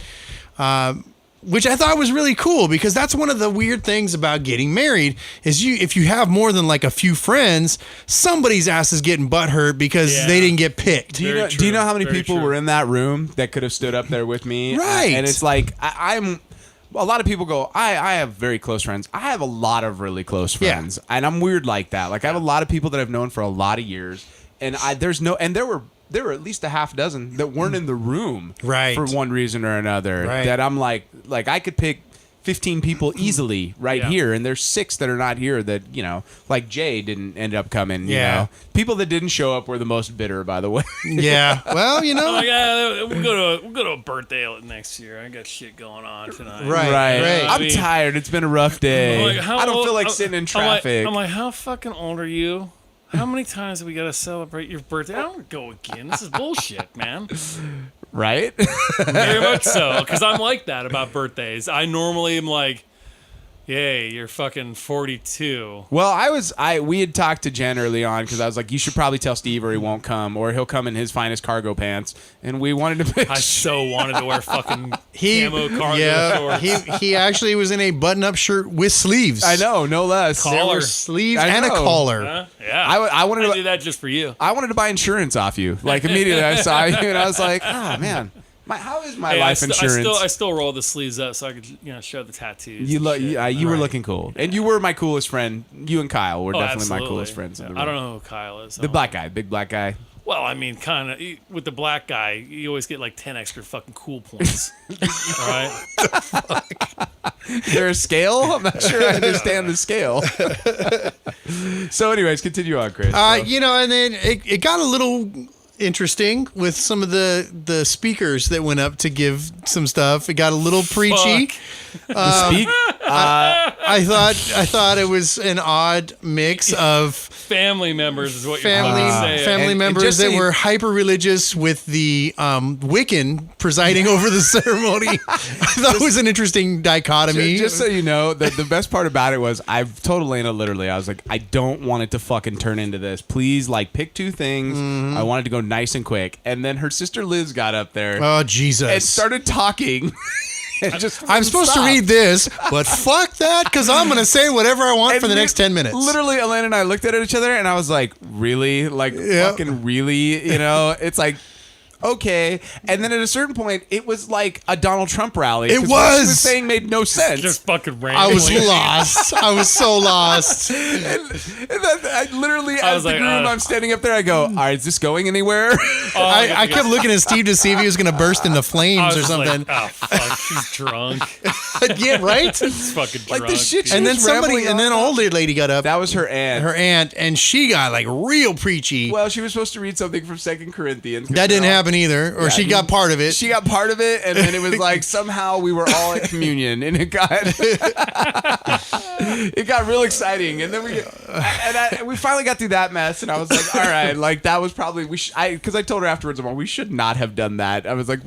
Which I thought was really cool because that's one of the weird things about getting married is if you have more than like a few friends, somebody's ass is getting butthurt because they didn't get picked. Do you know how many people were in that room that could have stood up there with me? Right. And it's like I'm. A lot of people go, I have very close friends. I have a lot of really close friends, and I'm weird like that. Like I have a lot of people that I've known for a lot of years, and there were at least a half dozen that weren't in the room for one reason or another. Right. That I'm like I could pick 15 people easily here, and there's 6 that are not here that, like Jay didn't end up coming. You know? People that didn't show up were the most bitter, by the way. Yeah. Well, we'll go to a birthday next year. I got shit going on tonight. Right. I'm tired. It's been a rough day. I don't feel like sitting in traffic. I'm like, how fucking old are you? How many times have we got to celebrate your birthday? I don't go again. This is bullshit, man. Right? Very much so, because I'm like that about birthdays. I normally am like, yay, you're fucking 42. Well, we had talked to Jen early on because I was like, you should probably tell Steve or he won't come, or he'll come in his finest cargo pants. And we wanted to pick. I so wanted to wear fucking camo cargo shorts. He actually was in a button-up shirt with sleeves. I know, no less. Collar. There were sleeves I and a know. collar. Yeah. I wanted I to do that just for you. I wanted to buy insurance off you. Like immediately I saw you and I was like, oh man. How is my life insurance? I still roll the sleeves up so I could show the tattoos. You were looking cool, and you were my coolest friend. You and Kyle were definitely my coolest friends. Yeah. I don't know who Kyle is. The black guy, big black guy. Well, I mean, kind of with the black guy, you always get like 10 extra fucking cool points. All right. Is there a scale? I'm not sure I understand the scale. So, anyways, continue on, Chris. And then it got a little interesting with some of the speakers that went up to give some stuff. It got a little preachy. I thought it was an odd mix of family members is what you're saying. Family members that were hyper religious with the Wiccan presiding over the ceremony. I thought it was an interesting dichotomy. Just so you know, the best part about it was I've told Elena literally, I was like, I don't want it to fucking turn into this. Please, pick two things. I wanted to go nice and quick. And then her sister Liz got up there. Oh, Jesus. And started talking. I'm supposed to read this, but fuck that, because I'm going to say whatever I want for the next 10 minutes. Literally, Elena and I looked at each other, and I was like, really? Fucking really? It's like, okay. And then at a certain point, it was like a Donald Trump rally. It was. What she was saying made no sense. Just fucking random. I was lost. I was so lost. And then I literally, as the like, groom, I'm standing up there, I go, all right, is this going anywhere? I kept looking at Steve to see if he was going to burst into flames or something. Oh, fuck, she's drunk. Yeah, right? She's fucking drunk. The shit she And then was rambling an old lady got up. That was her aunt. And she got real preachy. Well, she was supposed to read something from 2 Corinthians. That didn't happen either. Or she got part of it. She got part of it, and then it was like somehow we were all at communion, and it got real exciting. And then we finally got through that mess, and I was like, all right, that was probably because I told her afterwards, we should not have done that. I was like,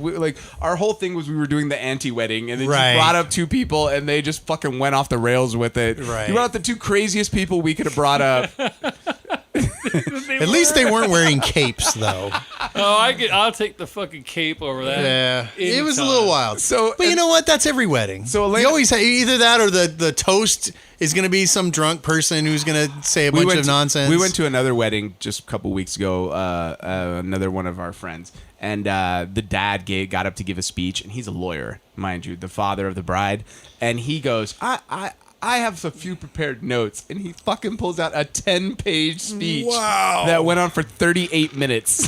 our whole thing was we were doing the anti-wedding, and then you brought up two people, and they just fucking went off the rails with it. Right. You brought up the two craziest people we could have brought up. At least they weren't wearing capes, though. Oh, I'll take the fucking cape over that. Yeah, it was a little wild. But you know what? That's every wedding. So Elena, you always have either that or the toast is going to be some drunk person who's going to say a bunch of nonsense. We went to another wedding just a couple weeks ago. Another one of our friends, and the dad got up to give a speech, and he's a lawyer, mind you, the father of the bride, and he goes, I have a few prepared notes, and he fucking pulls out a 10-page speech that went on for 38 minutes.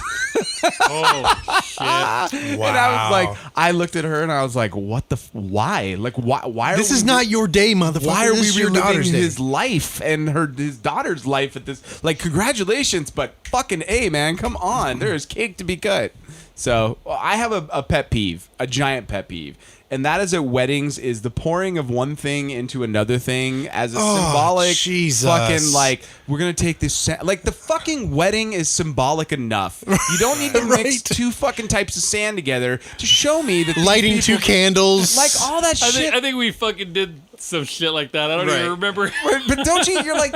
Oh, shit. Wow. And I was like, I looked at her and I was like, what the, why? Why this is not your day, motherfucker. Why are we your reliving daughter's day? his life and his daughter's life at this? Congratulations, but fucking A, man, come on. There is cake to be cut. So I have a pet peeve, a giant pet peeve. And that is at weddings is the pouring of one thing into another thing as a symbolic fucking we're going to take this the fucking wedding is symbolic enough. You don't need to mix two fucking types of sand together to show me that lighting two candles. all that shit. I think we fucking did some shit like that. I don't even remember. But don't you? You're like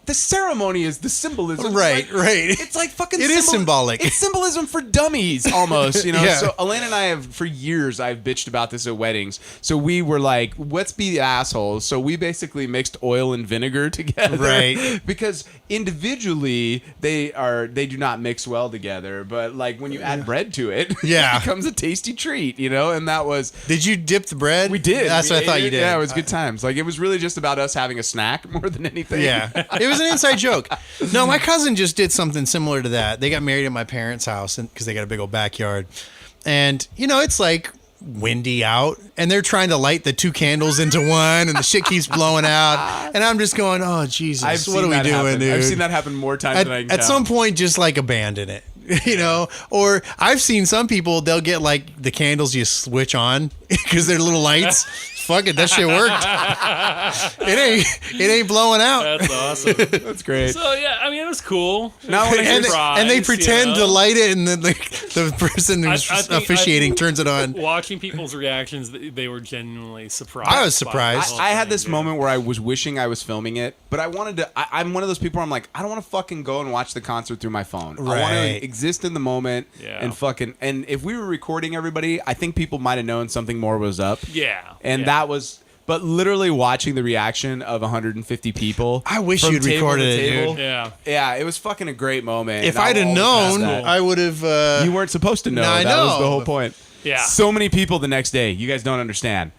the ceremony is the symbolism. Right. It's like fucking. It is symbolic. It's symbolism for dummies, almost. Yeah. So Elena and I have for years I've bitched about this at weddings. So we were like, let's be the assholes. So we basically mixed oil and vinegar together, right? Because individually they do not mix well together. But when you add bread to it, it becomes a tasty treat. And that was. Did you dip the bread? We did. That's what I thought you did. Yeah, it was good times. It was really just about us having a snack more than anything. Yeah, it was an inside joke. No, my cousin just did something similar to that. They got married at my parents' house because they got a big old backyard, and it's windy out, and they're trying to light the two candles into one, and the shit keeps blowing out, and I'm just going, oh Jesus, what are we doing, dude? I've seen that happen more times than I can count. At some point, just abandon it. Or I've seen some people, they'll get the candles you switch on because they're little lights. fuck it, that shit worked. it ain't blowing out. That's awesome. That's great. So yeah, I mean, it was cool. Now I wanna hear And they pretend to light it, and then the person who's officiating turns it on. Watching people's reactions, they were genuinely surprised. I was surprised. I had this moment where I was wishing I was filming it, but I wanted to. I'm one of those people where I'm like, I don't want to fucking go and watch the concert through my phone. I want Right. to exist in the moment and fucking. And if we were recording everybody, I think people might have known something more was up. Yeah. And that was. But literally watching the reaction of 150 people. I wish from you'd table recorded to it, table. dude. Yeah. Yeah, it was fucking a great moment. If and I'd have I'll always known, pass that. I would have. You weren't supposed to know. No, I that was know. the whole point. Yeah. So many people the next day. You guys don't understand.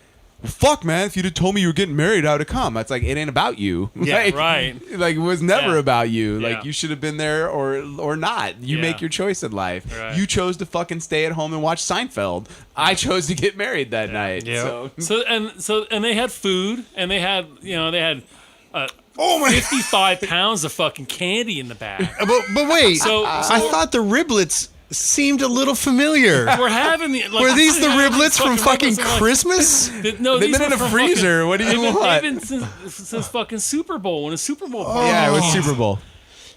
Well, fuck, man. If you'd have told me you were getting married, I would have come. It's like, it ain't about you. Yeah, Like, right. Like, it was never Yeah. about you. Yeah. Like, you should have been there or not. You Yeah. make your choice in life. Right. You chose to fucking stay at home and watch Seinfeld. I chose to get married that night. Yeah. So, And they had food, and they had 55 pounds of fucking candy in the bag. But wait, So- I thought the riblets seemed a little familiar. We're having the Were these the riblets from fucking Christmas? No, they've these been in were a from freezer. What do you They've want? been since fucking Super Bowl, when a Super Bowl party. yeah, it was Super Bowl.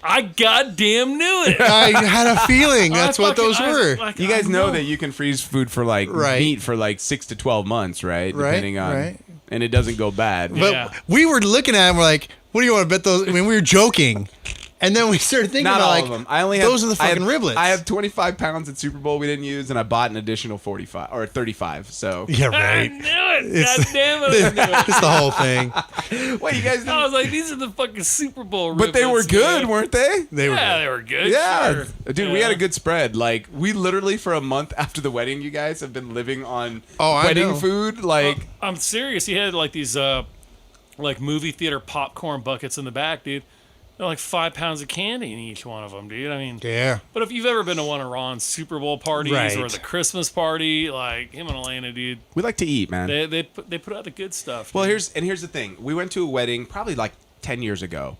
I goddamn knew it. I had a feeling that's what those were. You guys know that you can freeze food for like Right. meat for like 6 to 12 months, right? Right, Depending on, right. and it doesn't go bad. But Yeah. we were looking at them, we're like, what do you want to bet those? I mean, we were joking. And then we started thinking Not about all like, of them. I only have, those are the fucking riblets. I have 25 pounds at Super Bowl we didn't use, and I bought an additional 45 or 35. So yeah, I right. knew it. God damn it. I knew it. It's the whole thing. wait, you guys didn't, I was like, these are the fucking Super Bowl but they were riblets, good, man. weren't they? They were. Yeah, they were good. Yeah, sure. dude, we had a good spread. Like, we literally for a month after the wedding, you guys have been living on I wedding know. food. Like, I'm serious. He had like these like movie theater popcorn buckets in the back, dude. They're like 5 pounds of candy in each one of them, dude. I mean, Yeah. but if you've ever been to one of Ron's Super Bowl parties Right. or the Christmas party, like him and Elena, dude, we like to eat, man. they put out the good stuff. Well, dude. here's the thing. We went to a wedding probably like 10 years ago.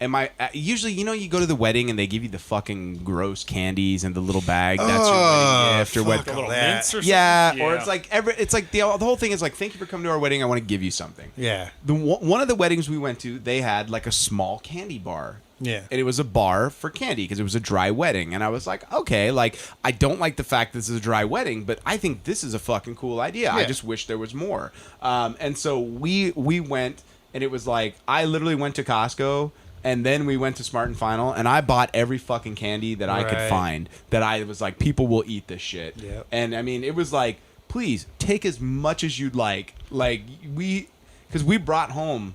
And usually, you know, you go to the wedding and they give you the fucking gross candies and the little bag. That's your wedding gift or fuck what? The little that. mints or something. Yeah, or it's like the whole thing is like, thank you for coming to our wedding. I want to give you something. Yeah. One of the weddings we went to, they had like a small candy bar. Yeah. And it was a bar for candy because it was a dry wedding. And I was like, okay, like, I don't like the fact this is a dry wedding, but I think this is a fucking cool idea. I Yeah. just wish there was more. And so we went, and it was like, I literally went to Costco, and then we went to Smart and Final, and I bought every fucking candy that I could Right. find that I was like, people will eat this shit. Yep. And I mean, it was like, please take as much as you'd like. Like, because we brought home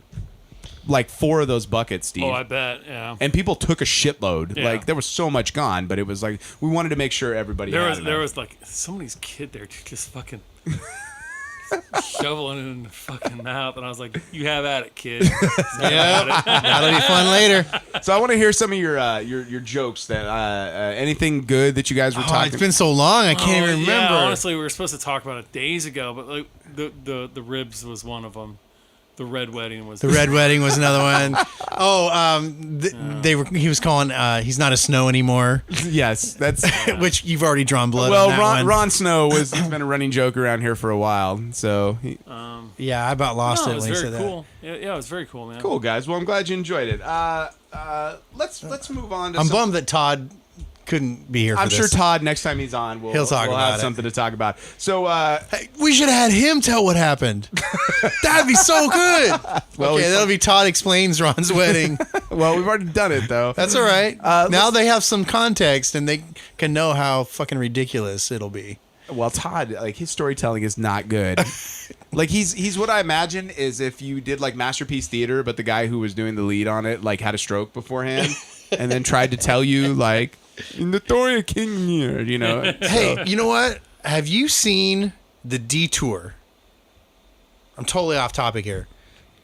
like 4 of those buckets, Steve. Oh, I bet. Yeah. And people took a shitload. Yeah. Like, there was so much gone, but it was like, we wanted to make sure everybody There had was enough. like somebody's kid there just fucking shoveling it in their fucking mouth, and I was like, "You have at it, kid." Yeah. That'll be fun later. So I want to hear some of your jokes. That anything good that you guys were Oh, talking. it's been so long, I can't even remember. Yeah, honestly, we were supposed to talk about it days ago, but like the ribs was one of them. The red wedding was The red wedding was another one. Oh, he was calling. He's not a Snow anymore, Yes, that's. which you've already drawn blood. Well, on that one. Ron Snow he's been a running joke around here for a while. So Yeah, I about lost No, it it was when he very said cool. Yeah, it was very cool, man. cool, guys. Well, I'm glad you enjoyed it. Let's move on to. that. I'm some- bummed that Todd couldn't be here. For I'm this. sure Todd next time he's on, He'll talk we'll about have it. something to talk about. So Hey, we should have had him tell what happened. That'd be so good. Well, Okay, that'll be Todd explains Ron's wedding. well, we've already done it though. That's all right. Now let's- they have some context and they can know how fucking ridiculous it'll be. Well, Todd, like his storytelling is not good. Like he's what I imagine is if you did like Masterpiece Theater, but the guy who was doing the lead on it like had a stroke beforehand, and then tried to tell you like in the Victoria King year, you know. Hey, you know what? Have you seen The Detour? I'm totally off topic here.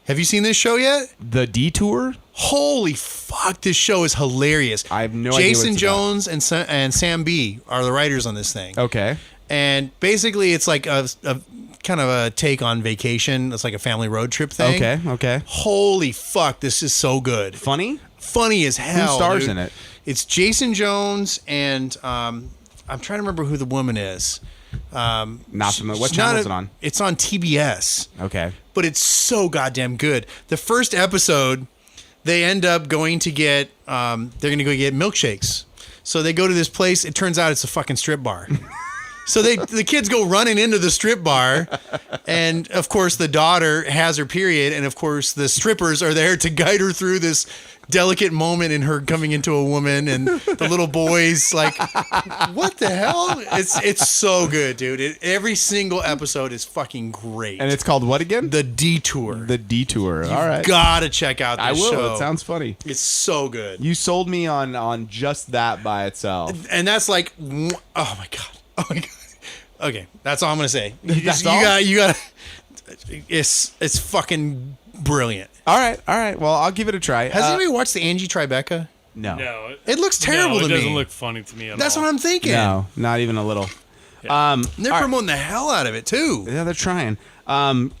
Have you seen this show yet? The Detour. Holy fuck, this show is hilarious. I have no idea what Jason it's Jones and Sam B are the writers on this thing. Okay. And basically it's like a kind of a take on Vacation. It's like a family road trip thing. Okay. Holy fuck, this is so good. Funny. Funny as hell. Who stars dude. in it? It's Jason Jones and I'm trying to remember who the woman is. Not familiar. What channel is it on? It's on TBS. Okay. But it's so goddamn good. The first episode, they end up going to get, they're going to go get milkshakes. So they go to this place. It turns out it's a fucking strip bar. So the kids go running into the strip bar, and of course the daughter has her period, and of course the strippers are there to guide her through this delicate moment in her coming into a woman, and the little boys like, what the hell? It's so good, dude. Every single episode is fucking great. And it's called what again? The Detour. The Detour. All right. Gotta check out this I will. show. It sounds funny. It's so good. You sold me on just that by itself. And that's like, oh my god. Oh my god. Okay, that's all I'm gonna say. That's all? You got. It's fucking brilliant. All right. Well, I'll give it a try. Has anybody watched the Angie Tribeca? No. No, It looks terrible no, to it me. doesn't look funny to me at all. That's what I'm thinking. No, not even a little. Yeah. They're promoting the hell out of it too. Yeah, they're trying.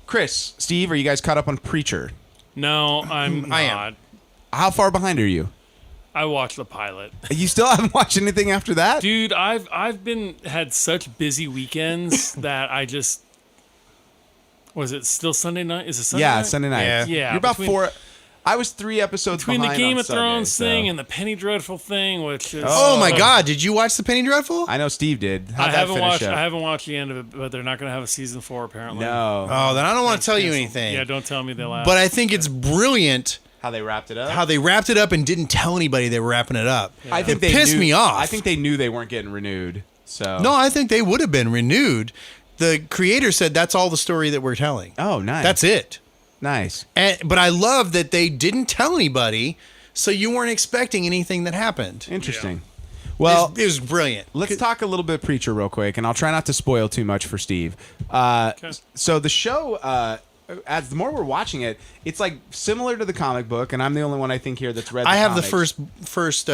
Chris, Steve, are you guys caught up on Preacher? No, I'm not. I am. How far behind are you? I watched the pilot. You still haven't watched anything after that? Dude, I've had such busy weekends that I just was it still Sunday night? Is it Sunday night? Sunday night. Yeah. Yeah, You're about between- 4. I was 3 episodes Between the behind Game on of Thrones Sunday, thing so- and the Penny Dreadful thing, which is Oh my god! Did you watch the Penny Dreadful? I know Steve did. How'd I that haven't finish watched. up? I haven't watched the end of it, but they're not going to have a season 4 apparently. No. Oh, then I don't want to tell you anything. Yeah, don't tell me they'll ask. But I think it's brilliant How they wrapped it up? how they wrapped it up and didn't tell anybody they were wrapping it up. I think it they pissed knew, me off. I think they knew they weren't getting renewed. So No, I think they would have been renewed. The creator said that's all the story that we're telling. Oh, nice. That's it. Nice. But I love that they didn't tell anybody, so you weren't expecting anything that happened. Interesting. Well, It was brilliant. let's talk a little bit Preacher real quick, and I'll try not to spoil too much for Steve. So the show, as the more we're watching it, it's like similar to the comic book, and I'm the only one I think here that's read. I have the comics. first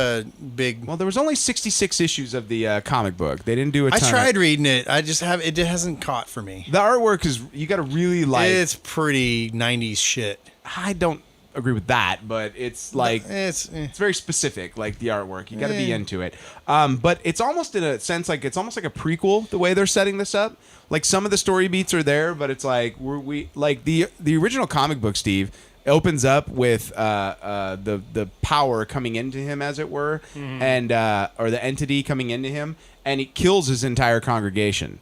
big. Well, there was only 66 issues of the comic book. They didn't do a I ton. tried reading it. I just have it hasn't caught for me. The artwork is you got to really like. It's pretty 90s shit. I don't agree with that, but it's like It's it's very specific, like the artwork. You got to be into it. But it's almost in a sense like it's almost like a prequel the way they're setting this up. Like some of the story beats are there, but it's like we like the original comic book. Steve opens up with the power coming into him, as it were, and or the entity coming into him, and it kills his entire congregation.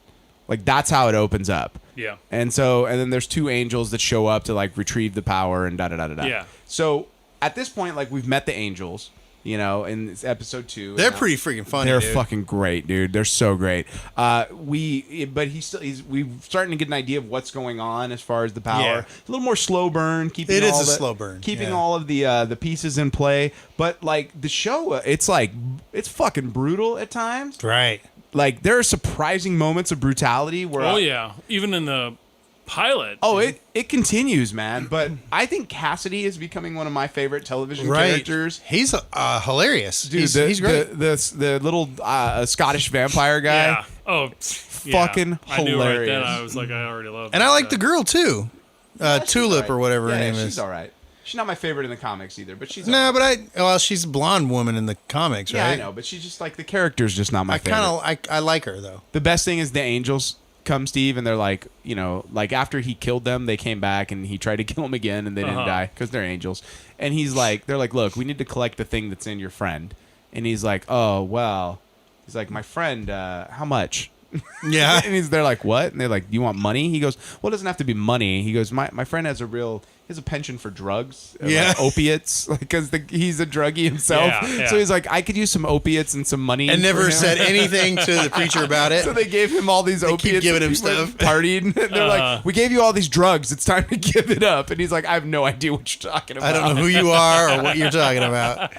Like that's how it opens up. yeah, And then there's 2 angels that show up to like retrieve the power and da da da da da. Yeah. So at this point, like we've met the angels, you know, in this episode 2. they're and pretty freaking funny. They're dude. fucking great, dude. They're so great. But we're starting to get an idea of what's going on as far as the power. Yeah. A little more slow burn. Keeping It is all a the- slow burn, Keeping yeah. all of the pieces in play. But like the show, it's fucking brutal at times. Right. Like there are surprising moments of brutality where oh yeah, even in the pilot. Oh, it continues, man. But I think Cassidy is becoming one of my favorite television Right. characters. He's hilarious. Dude, he's great. The little Scottish vampire guy. yeah. Oh, yeah. Fucking I knew right then. hilarious. I was like, I already love. And I like the girl too. She's Tulip alright. or whatever her Yeah, name she's is. all right. She's not my favorite in the comics either, but she's No, all right. but she's a blonde woman in the comics, right? Yeah, I know, but she's just like the character's just not my I favorite. kind of I like her though. The best thing is the angels come, Steve, and they're like, you know, like after he killed them, they came back and he tried to kill them again, and they didn't die because they're angels. And they're like, look, we need to collect the thing that's in your friend. And he's like, oh well, he's like, my friend, how much? Yeah. And they're like, what? And they're like, do you want money? He goes, well, it doesn't have to be money. He goes, my friend has a penchant for drugs, Yeah. like opiates, because he's a druggie himself. Yeah. So he's like, I could use some opiates and some money. And for never him. said anything to the preacher about it. So they gave him all these keep opiates. giving him and he went stuff. Partied. They're like, we gave you all these drugs. It's time to give it up. And he's like, I have no idea what you're talking about. I don't know who you are or what you're talking about.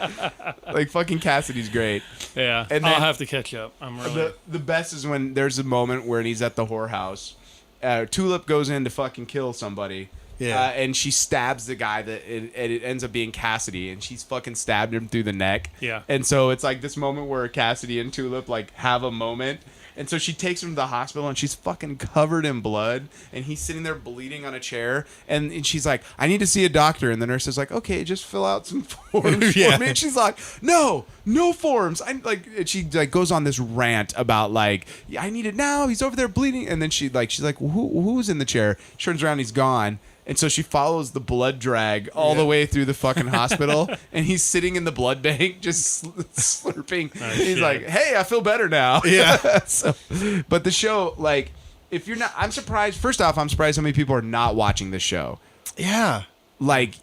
Like fucking Cassidy's great. Yeah, And I'll then- have to catch up. I'm really. The best is when there's a moment where he's at the whorehouse. Tulip goes in to fucking kill somebody. Yeah. And she stabs the guy it ends up being Cassidy, and she's fucking stabbed him through the neck. Yeah. And so it's like this moment where Cassidy and Tulip like have a moment, And so she takes him to the hospital, and she's fucking covered in blood, and he's sitting there bleeding on a chair, and she's like, I need to see a doctor. And the nurse is like, okay, just fill out some forms for me. And she's like, no forms. And she goes on this rant about like, I need it now. He's over there bleeding. And then she's like, well, who's in the chair? She turns around, he's gone. And so she follows the blood drag all the way through the fucking hospital, and he's sitting in the blood bank just slurping. He's like, hey, I feel better now. Yeah. But the show, like, if you're not, I'm surprised. First off, I'm surprised how many people are not watching this show. Yeah. Like,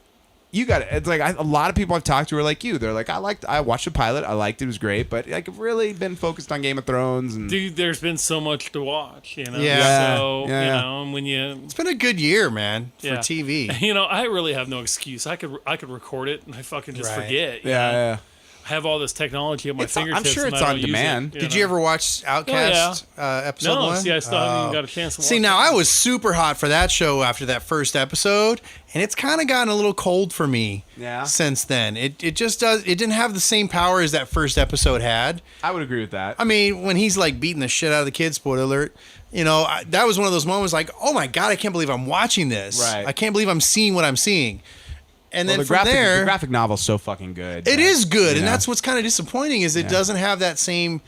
you got it. It's like a lot of people I've talked to are like you. They're like, I watched the pilot. I liked it. It was great. But like, I've really been focused on Game of Thrones. And Dude, there's been so much to watch, you know? Yeah. So, Yeah. you know, and when you... It's been a good year, man, for Yeah. TV. You know, I really have no excuse. I could record it and I fucking just Right. forget. you know? yeah. I have all this technology at my fingertips. I'm sure and it's I on don't use demand. it, Did you ever watch Outcast episode No, 1? see, I still haven't even got a chance to watch See, it. now I was super hot for that show after that first episode, and it's kind of gotten a little cold for me since then. It just does. It didn't have the same power as that first episode had. I would agree with that. I mean, when he's like beating the shit out of the kid, spoiler alert, you know, that was one of those moments like, oh my God, I can't believe I'm watching this. Right. I can't believe I'm seeing what I'm seeing. And then the from there, the graphic novel's so fucking good. it is good. You And know? that's what's kind of disappointing is it doesn't have that same,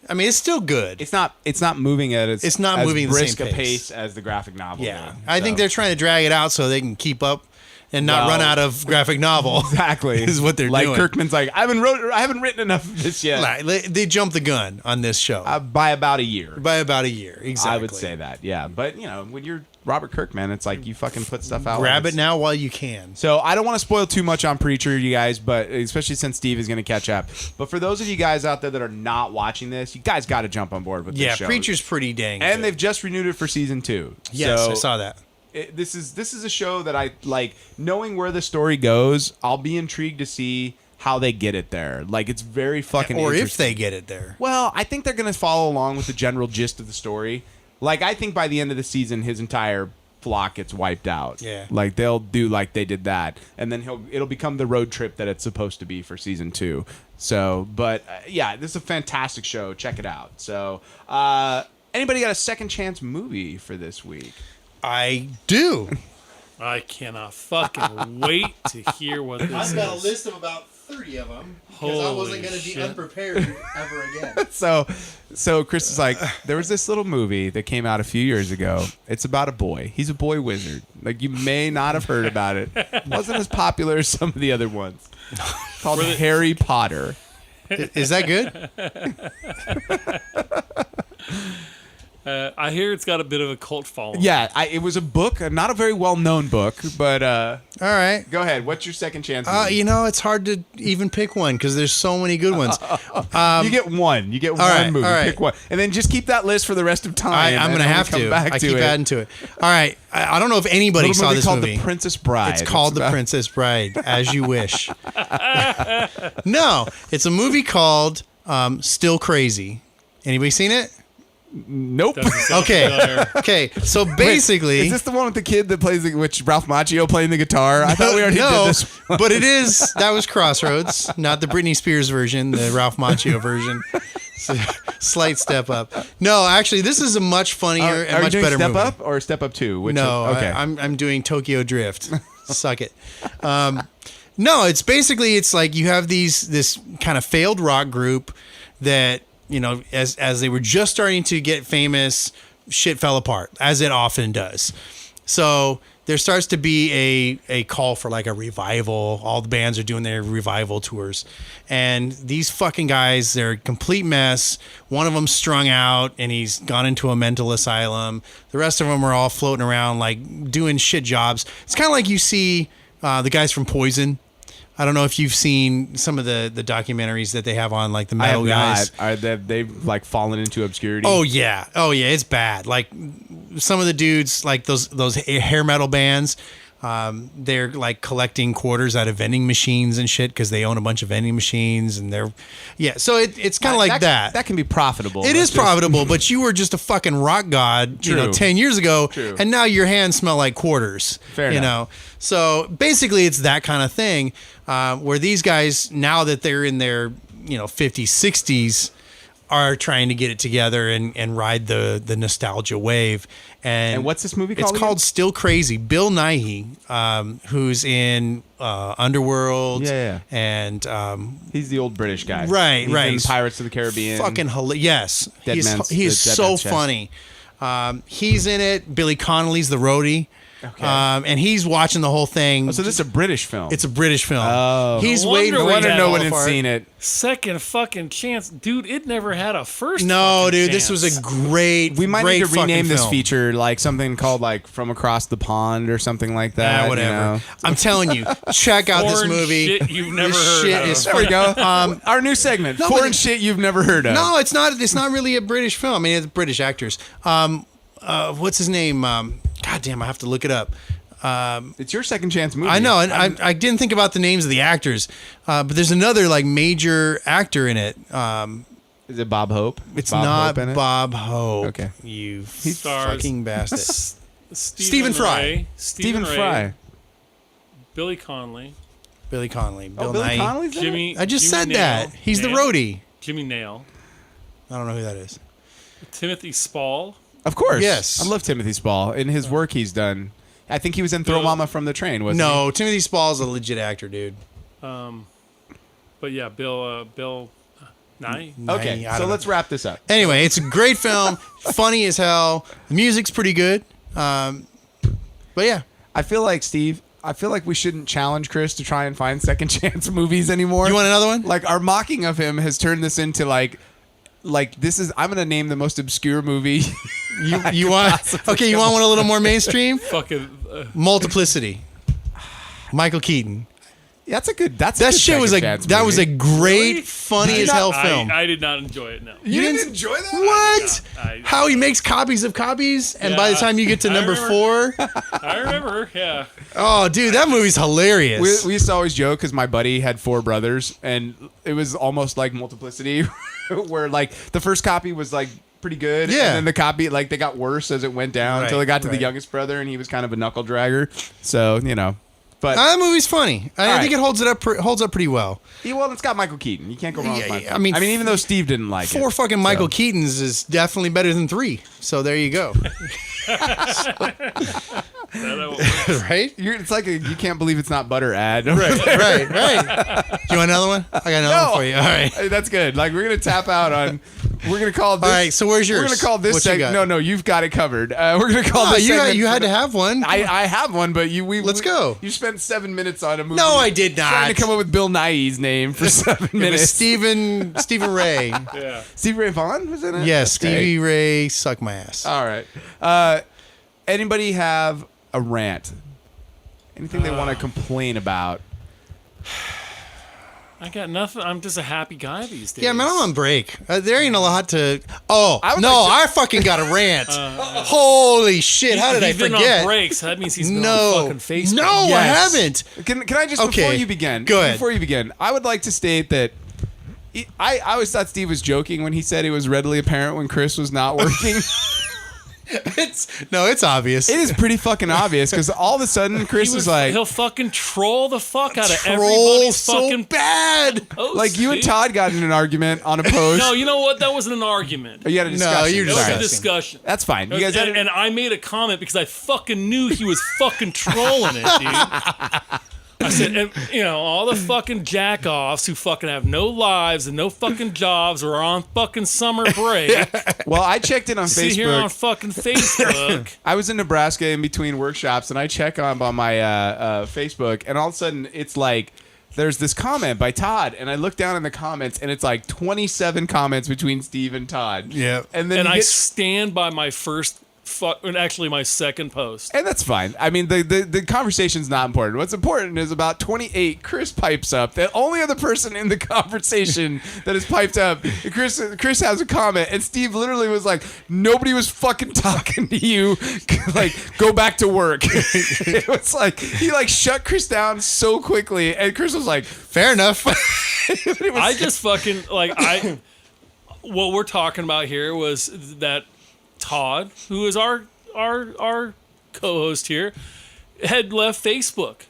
I mean, it's still good. It's not moving at It's not as moving at the brisk same a pace. pace as the graphic novel. Yeah. did. I think So- they're trying to drag it out so they can keep up and not Well, run out of graphic novel. exactly is what they're like doing. Kirkman's like, I haven't written enough of this yet. Like, they jumped the gun on this show By about a year. by about a year. Exactly. I would say that. Yeah, but you know, when you're Robert Kirkman, it's like you fucking put stuff out. Grab when it now while you can. So I don't want to spoil too much on Preacher, you guys, but especially since Steve is going to catch up. But for those of you guys out there that are not watching this, you guys got to jump on board with Yeah, this show. Preacher's pretty dang And good. they've just renewed it for season 2. Yes, So I saw that. this is a show that I like. Knowing where the story goes, I'll be intrigued to see how they get it there. Like, it's very fucking Or if interesting. they get it there. Well, I think they're going to follow along with the general gist of the story. Like, I think by the end of the season, his entire flock gets wiped out. Yeah. Like, they'll do like they did that. And then it'll become the road trip that it's supposed to be for season 2. So, but yeah, this is a fantastic show. Check it out. So, anybody got a second chance movie for this week? I do. I cannot fucking wait to hear what this is. of about 30 of them because I wasn't gonna be shit. unprepared ever again. So Chris is like, there was this little movie that came out a few years ago. It's about a boy. He's a boy wizard. Like, you may not have heard about it. Wasn't as popular as some of the other ones. Called Harry Potter. Is that good? I hear it's got a bit of a cult following. Yeah, it was a book, not a very well-known book, but All right. go ahead. What's your second chance? movie? You know, it's hard to even pick one because there's so many good ones. You get one. You get one right, movie. all right. Pick one, and then just keep that list for the rest of time. I'm and going to then have come to. Back I to keep it. adding to it. All right. I don't know if anybody Little saw movie this called movie. The Princess Bride. It's called The about- Princess Bride, as you wish. No, it's a movie called Still Crazy. Anybody seen it? Nope. Doesn't sound Okay. familiar. Okay, so basically... Is this the one with the kid that plays which Ralph Macchio playing the guitar? I thought we already did this one. But it is. That was Crossroads, not the Britney Spears version, the Ralph Macchio version. So, slight step up. No, actually, this is a much funnier and Are you much doing better Step movie. Up or Step Up 2? Which No, okay. I'm doing Tokyo Drift. Suck it. No, it's like you have this kind of failed rock group that, you know, as they were just starting to get famous, shit fell apart, as it often does. So there starts to be a call for like a revival. All the bands are doing their revival tours. And these fucking guys, they're a complete mess. One of them's strung out and he's gone into a mental asylum. The rest of them are all floating around like doing shit jobs. It's kind of like you see the guys from Poison. I don't know if you've seen some of the documentaries that they have on like the I have metal guys. not. They've like fallen into obscurity. Oh yeah, it's bad. Like some of the dudes, like those hair metal bands, they're like collecting quarters out of vending machines and shit because they own a bunch of vending machines and so it's kind of like that. That can be profitable. It is profitable, but you were just a fucking rock god, True. 10 years ago, True. and now your hands smell like quarters. Fair you enough. know. So basically, it's that kind of thing where these guys, now that they're in their 50s, 60s, are trying to get it together and ride the nostalgia wave. And what's this movie called? It's called Still Crazy. Bill Nighy, who's in Underworld. Yeah. And he's the old British guy. Right, He's right. in Pirates of the Caribbean. Fucking hilarious. Yes. Dead Man's- He is the Dead so Man's Chest. funny. He's in it. Billy Connolly's the roadie. Okay. And he's watching the whole thing. Oh, so this is a British film. It's a British film. Oh. He's No waiting wonder for we it to had no fall one had apart. seen it. Second fucking chance, dude. It never had a first. No, fucking dude, chance. this was a great. We might great need to rename fucking this film. feature like something called like From Across the Pond or something like that. you Whatever. know? I'm telling you, check out this Foreign movie. shit you've never This heard shit of. is There we go. Our new segment. No, Foreign but- shit you've never heard of. No, it's not. It's not really a British film. I mean, it's British actors. What's his name? God damn, I have to look it up. It's your second chance movie. I know, and I didn't think about the names of the actors, but there's another like major actor in it. Is it Bob Hope? It's Bob not Hope in it? Bob Hope. Okay. You Stars. fucking bastard. Stephen Fry. Ray, Stephen Ray, Fry. Billy Conley, Billy Connolly. Bill Billy Nighy. Connolly's in it? Jimmy. I just Jimmy said Nail, that. He's the Nail, roadie. Jimmy Nail, I don't know who that is. Timothy Spall. Of course. Yes. I love Timothy Spall. In his work he's done. I think he was in Throw Bill- Mama from the Train, wasn't No, Timothy Spall's a legit actor, dude. But yeah, Bill Nye. he? Okay, I so don't let's wrap this up. Anyway, it's a great film, funny as hell. The music's pretty good. But yeah, I feel like, Steve, we shouldn't challenge Chris to try and find second chance movies anymore. you want another one? Like, our mocking of him has turned this into like this is, I'm going to name the most obscure movie. You want? Okay, you want one a little more mainstream? Fucking. Multiplicity. Michael Keaton. That's a good, That good shit was second chance that was a movie. great, Really? funny as hell film. I did not enjoy it. No. You didn't enjoy that? What? I- How he makes copies of copies, and by the Yeah, time you get to I number remember. 4, I remember. Yeah. oh, dude, that movie's hilarious. We used to always joke because my buddy had 4 brothers, and it was almost like Multiplicity, where like the first copy was like pretty good, Yeah. and then the copy like they got worse as it went down until Right, it got to the right. youngest brother, and he was kind of a knuckle dragger. So but That movie's funny. I All think right. it holds up pretty well. well, it's got Michael Keaton. You can't go wrong with Yeah, Michael. I mean, even though Steve didn't like 4 it, fucking Michael Keatons is definitely better than 3. So there you go. Right? it's like you can't believe it's not butter ad. Right. Do you want another one? I got another one for you. All right. Hey, that's good. Like we're gonna tap out on. We're gonna call this. All right, so where's yours? We're gonna call this What you segment. got? No, you've got it covered. We're gonna call Oh, this segment. you had to have one. I have one, but Let's go. You spent 7 minutes on a movie. No, I did not. Trying to come up with Bill Nighy's name for 7 It was minutes. Stephen Ray. Yeah. Stevie Ray Vaughan was in it. Yes, Okay. Stevie Ray, suck my ass. All right. Anybody have a rant? Anything they want to complain about? I got nothing. I'm just a happy guy these days. Yeah, man, I'm on break. There ain't a lot to. Oh I would no, like I fucking got a rant. Holy shit! How did I He's been forget? on breaks. That means he's been No, on fucking Facebook. no, I Yes. haven't. Can I just Okay, before you begin? go ahead. Before you begin, I would like to state that I always thought Steve was joking when he said it was readily apparent when Chris was not working. It's obvious. It is pretty fucking obvious because all of a sudden Chris is like, he'll fucking troll the fuck out of Troll everybody's so fucking bad. post, like you and dude. Todd got in an argument on a post. No, you know what? That wasn't an argument. You had a discussion. you're It was Sorry. a discussion. That's fine. You guys had and I made a comment because I fucking knew he was fucking trolling it, dude. I said, and, all the fucking jack-offs who fucking have no lives and no fucking jobs or are on fucking summer break. Well, I checked in on Sit here on Facebook. fucking Facebook. I was in Nebraska in between workshops, and I check on my Facebook, and all of a sudden it's like there's this comment by Todd, and I look down in the comments, and it's like 27 comments between Steve and Todd. Yeah. and then And you I get- stand by my first, actually my second post. and that's fine. I mean, the conversation's not important. What's important is about 28. Chris pipes up. The only other person in the conversation that is piped up. Chris has a comment, and Steve literally was like, "Nobody was fucking talking to you. Like, go back to work." It was like he shut Chris down so quickly, and Chris was like, Fair enough. I just fucking what we're talking about here was that Todd, who is our co-host here, had left Facebook.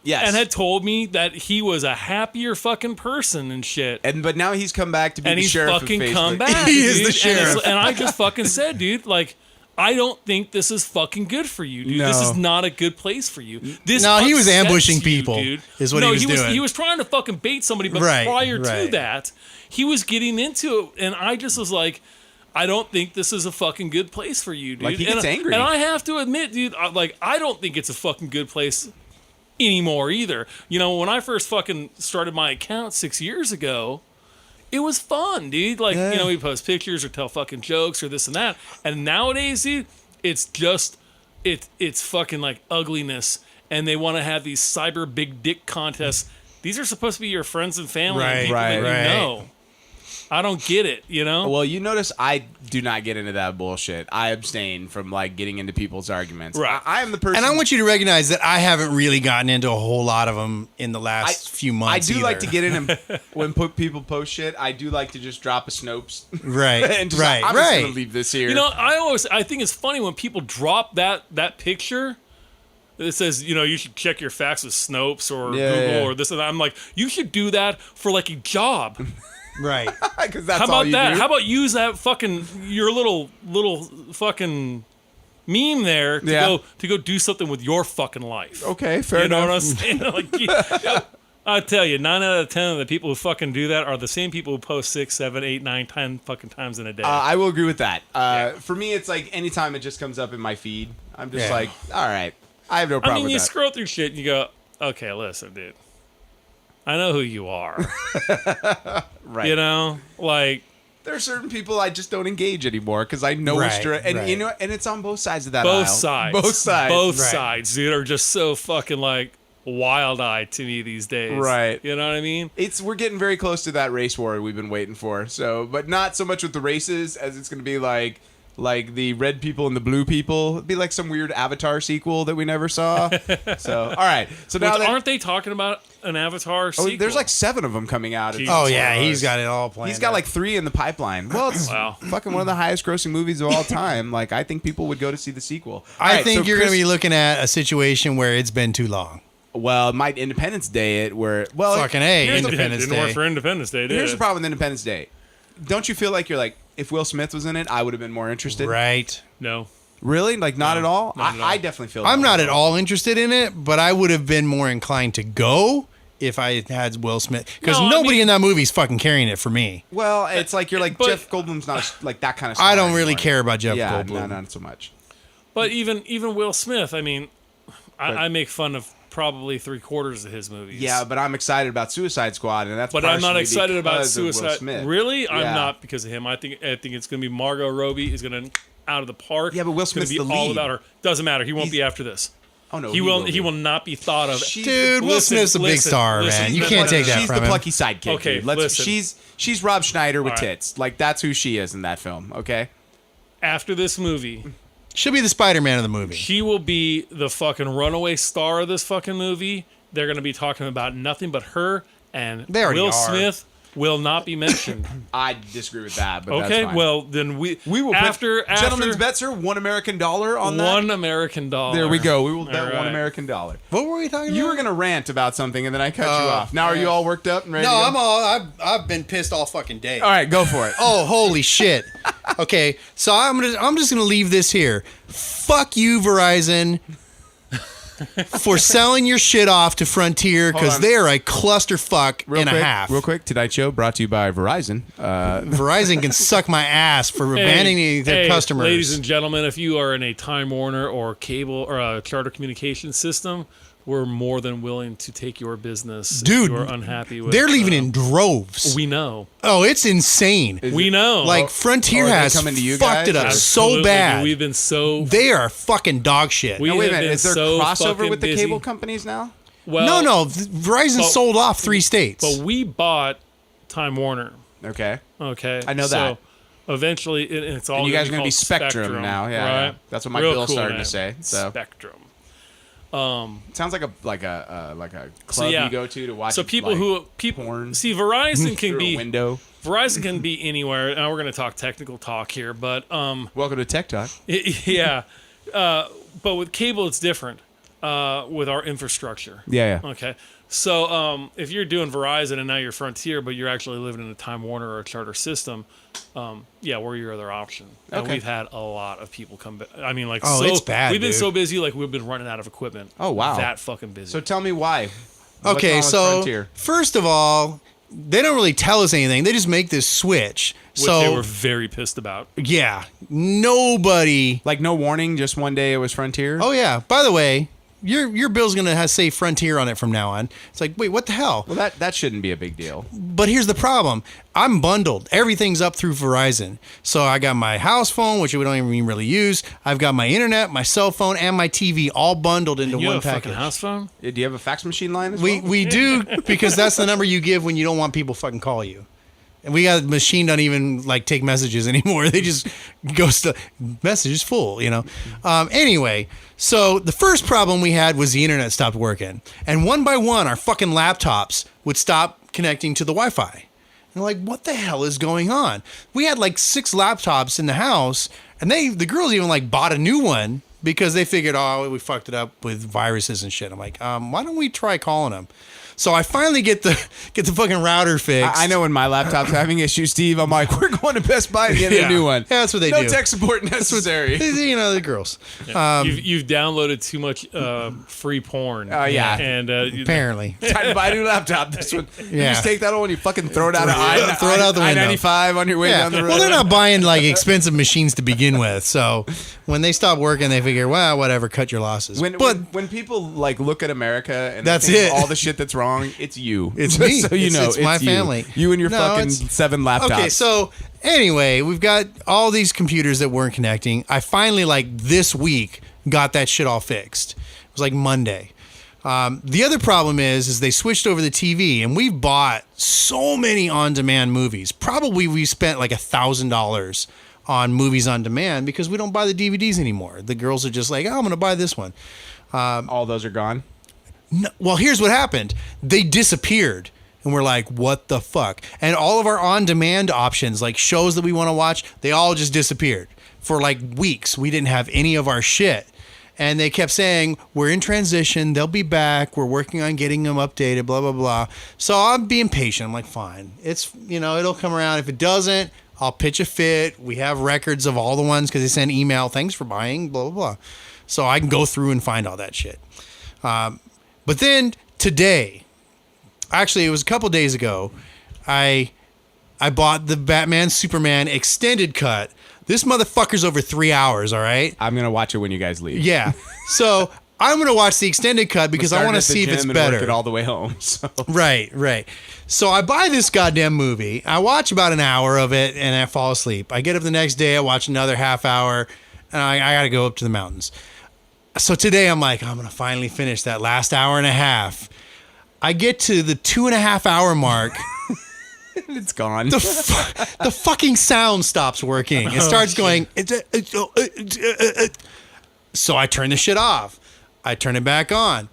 Yes. And had told me that he was a happier fucking person and shit. But now he's come back to be And the he's sheriff fucking of Facebook. come back. He is dude. the sheriff. And I just fucking said, dude, like, I don't think this is fucking good for you, dude. No. This is not a good place for you. This No, he was upsets ambushing you, people, dude. is what he was doing. He was trying to fucking bait somebody, but Right, prior to right. that, he was getting into it, and I just was like, I don't think this is a fucking good place for you, dude. Like, he gets angry. And I have to admit, dude, I don't think it's a fucking good place anymore either. You know, when I first fucking started my account 6 years ago, it was fun, dude. Like, you know, we post pictures or tell fucking jokes or this and that. And nowadays, dude, it's just, it's fucking like ugliness. And they want to have these cyber big dick contests. These are supposed to be your friends and family and people that you know. I don't get it, you know? Well, you notice I do not get into that bullshit. I abstain from like getting into people's arguments. Right. I am the person. And I want you to recognize that I haven't really gotten into a whole lot of them in the last few months. I do like either. to get in and when people post shit. I do like to just drop a Snopes. Right, and just, right, I'm just right. gonna leave this here. You know, I think it's funny when people drop that picture. It says, you know, you should check your facts with Snopes or Google or this and that. I'm like, you should do that for like a job. Right. Because that's How all about you that? do. How about use that fucking your little fucking meme there to go do something with your fucking life. Okay, fair You know enough. what I'm saying? Like, I tell you, 9 out of 10 of the people who fucking do that are the same people who post 6, 7, 8, 9, 10 fucking times in a day. I will agree with that. For me, it's like anytime it just comes up in my feed, I'm just like, all right, I have no problem you with that. scroll through shit and you go, okay, listen, dude. I know who you are. Right. You know? Like, There are certain people I just don't engage anymore because I know Right, and you right. know, and it's on both sides of that both aisle. sides. Both sides. Both Right. sides, dude, are just so fucking, like, wild-eyed to me these days. Right. You know what I mean? We're getting very close to that race war we've been waiting for. So, but not so much with the races as it's going to be like the red people and the blue people. It'd be like some weird Avatar sequel that we never saw. So, all right. So now Which, aren't they talking about an Avatar sequel? there's like 7 of them coming out. Jesus. Oh yeah, Christ. he's got it all planned. He's got out. like 3 in the pipeline. Well, it's Wow. fucking one of the highest grossing movies of all time. Like, I think people would go to see the sequel. I All right, think so you're going to Chris- be looking at a situation where it's been too long. Well, it might Independence Day it where well Fucking A, here's the- Independence Didn't work Day. for Independence Day, did Here's it? the problem with Independence Day. Don't you feel like you're like, if Will Smith was in it, I would have been more interested? Right. No. Really? Like, not at all? not at all. I definitely feel I'm that not way. at all interested in it, but I would have been more inclined to go if I had Will Smith. Because No, I nobody mean- in that movie's fucking carrying it for me. Well, it's like you're like, But- Jeff Goldblum's not like that kind of I star don't really anymore. care about Jeff Yeah, Goldblum. no, not so much. But even Will Smith, I mean, I make fun of probably 3/4 of his movies. Yeah, but I'm excited about Suicide Squad, and that's But I'm not partially excited about because of Will Suicide. Smith. Really? I'm Yeah. not because of him. I think it's going to be Margot Robbie is going to out of the park. Yeah, but Will It's gonna Smith's be the all lead. about her. Doesn't matter. He won't He's- be after this. Oh no, He will not be thought of. Dude, Will Listen, Smith's a big listen, star, listen, man. You no, can't no, take no, that She's from the him. plucky sidekick. Okay, dude. listen. She's Rob Schneider with All right. tits. Like, that's who she is in that film. Okay. After this movie, She'll be the Spider-Man of the movie. she will be the fucking runaway star of this fucking movie. They're going to be talking about nothing but her, and They already Will are. Smith will not be mentioned. I disagree with that, but Okay, that's fine. well then we we will after put gentlemen's bets, sir. $1 American on that. $1 American. There we go. We will bet All $1 right. American. What were we talking about? You were gonna rant about something, and then I cut you off. Now, are you all worked up and ready? No, to go? I'm all. I've been pissed all fucking day. All right, go for it. Oh, holy shit. Okay, so I'm just gonna leave this here. Fuck you, Verizon, for selling your shit off to Frontier because on. they're a clusterfuck and a half. Real quick, Tonight Show brought to you by Verizon. Verizon can suck my ass for abandoning their customers. Ladies and gentlemen, if you are in a Time Warner or cable or a Charter Communications system, we're more than willing to take your business. Dude, if you're unhappy with. They're leaving in droves. We know. Oh, it's insane. We know. Like Frontier are they has coming to you fucked guys? it up Absolutely, so bad. We've been so. They are fucking dog shit. We Now, wait a have minute. been Is there so crossover fucking with the busy. cable companies now? Well, no, Verizon but- sold off 3 states. But we bought Time Warner. Okay. Okay, I know that. So eventually, it's all. And you guys are going gonna to be Spectrum now. Yeah, right? that's what my Real bill's cool starting name. to say. So Spectrum. it sounds like a club yeah. you go to watch. So people porn see Verizon can through a be window. Verizon can be anywhere. Now we're going to talk technical talk here, but Welcome to Tech Talk. yeah. But with cable, it's different. with our infrastructure. Yeah. Okay. So if you're doing Verizon and now you're Frontier, but you're actually living in a Time Warner or a Charter system, we're your other option. And we've had a lot of people come back. I mean, like, it's bad. We've been dude. so busy, like we've been running out of equipment. Oh, wow. That fucking busy. So tell me why. Okay, What's wrong with so Frontier? first of all, they don't really tell us anything. They just make this switch. Which so they were very pissed about. yeah, nobody. Like no warning, just one day it was Frontier? Oh yeah. By the way, your bill's gonna say Frontier on it from now on. It's like, wait, what the hell? Well, that shouldn't be a big deal. But here's the problem. I'm bundled. Everything's up through Verizon. So I got my house phone, which we don't even really use. I've got my internet, my cell phone, and my TV all bundled into You one have a package. fucking house phone? Do you have a fax machine line as well? We do, because that's the number you give when you don't want people fucking call you. And we got a machine don't even like take messages anymore. They just messages full, you know. Anyway, so the first problem we had was the internet stopped working, and one by one our fucking laptops would stop connecting to the Wi-Fi. And like, what the hell is going on? We had like 6 laptops in the house, and the girls even like bought a new one because they figured, oh, we fucked it up with viruses and shit. I'm like, why don't we try calling them? So I finally get the fucking router fixed. I know when my laptop's having issues, Steve, I'm like, we're going to Best Buy and get a new one. Yeah, that's what they no do. No tech support necessary. You know, the girls. Yeah. You've downloaded too much free porn. Oh, yeah. And apparently. Time to buy a new laptop. This one. You Yeah. just take that old one, you fucking throw it out Throw it out the window. I-95 on your way down the road. Well, they're not buying like expensive machines to begin with. So when they stop working, they figure, well, whatever, cut your losses. When people like look at America and that's they think it. of all the shit that's wrong, it's you. It's me. So you know, it's my you. family. You and your No, fucking it's- 7 laptops. Okay, so anyway, we've got all these computers that weren't connecting. I finally, like this week, got that shit all fixed. It was like Monday. The other problem is they switched over the TV, and we've bought so many on-demand movies. Probably we spent like $1,000 on movies on demand because we don't buy the DVDs anymore. The girls are just like, oh, I'm going to buy this one. all those are gone. No, well, here's what happened. They disappeared. And we're like, what the fuck? And all of our on-demand options, like shows that we want to watch, they all just disappeared. For like weeks, we didn't have any of our shit. And they kept saying, we're in transition. They'll be back. We're working on getting them updated, blah, blah, blah. So I'm being patient. I'm like, fine. It's, it'll come around. If it doesn't, I'll pitch a fit. We have records of all the ones because they send email. Thanks for buying, blah, blah, blah. So I can go through and find all that shit. But then today, actually, it was a couple days ago, I bought the Batman Superman extended cut. This motherfucker's over 3 hours, all right? I'm going to watch it when you guys leave. Yeah. So I'm going to watch the extended cut because I want to see if it's better. Work it all the way home. So. Right. So I buy this goddamn movie. I watch about an hour of it and I fall asleep. I get up the next day, I watch another half hour, and I got to go up to the mountains. So today I'm like, I'm going to finally finish that last hour and a half. I get to the 2.5 hour mark. It's gone. The fucking sound stops working. It starts going. So I turn the shit off. I turn it back on.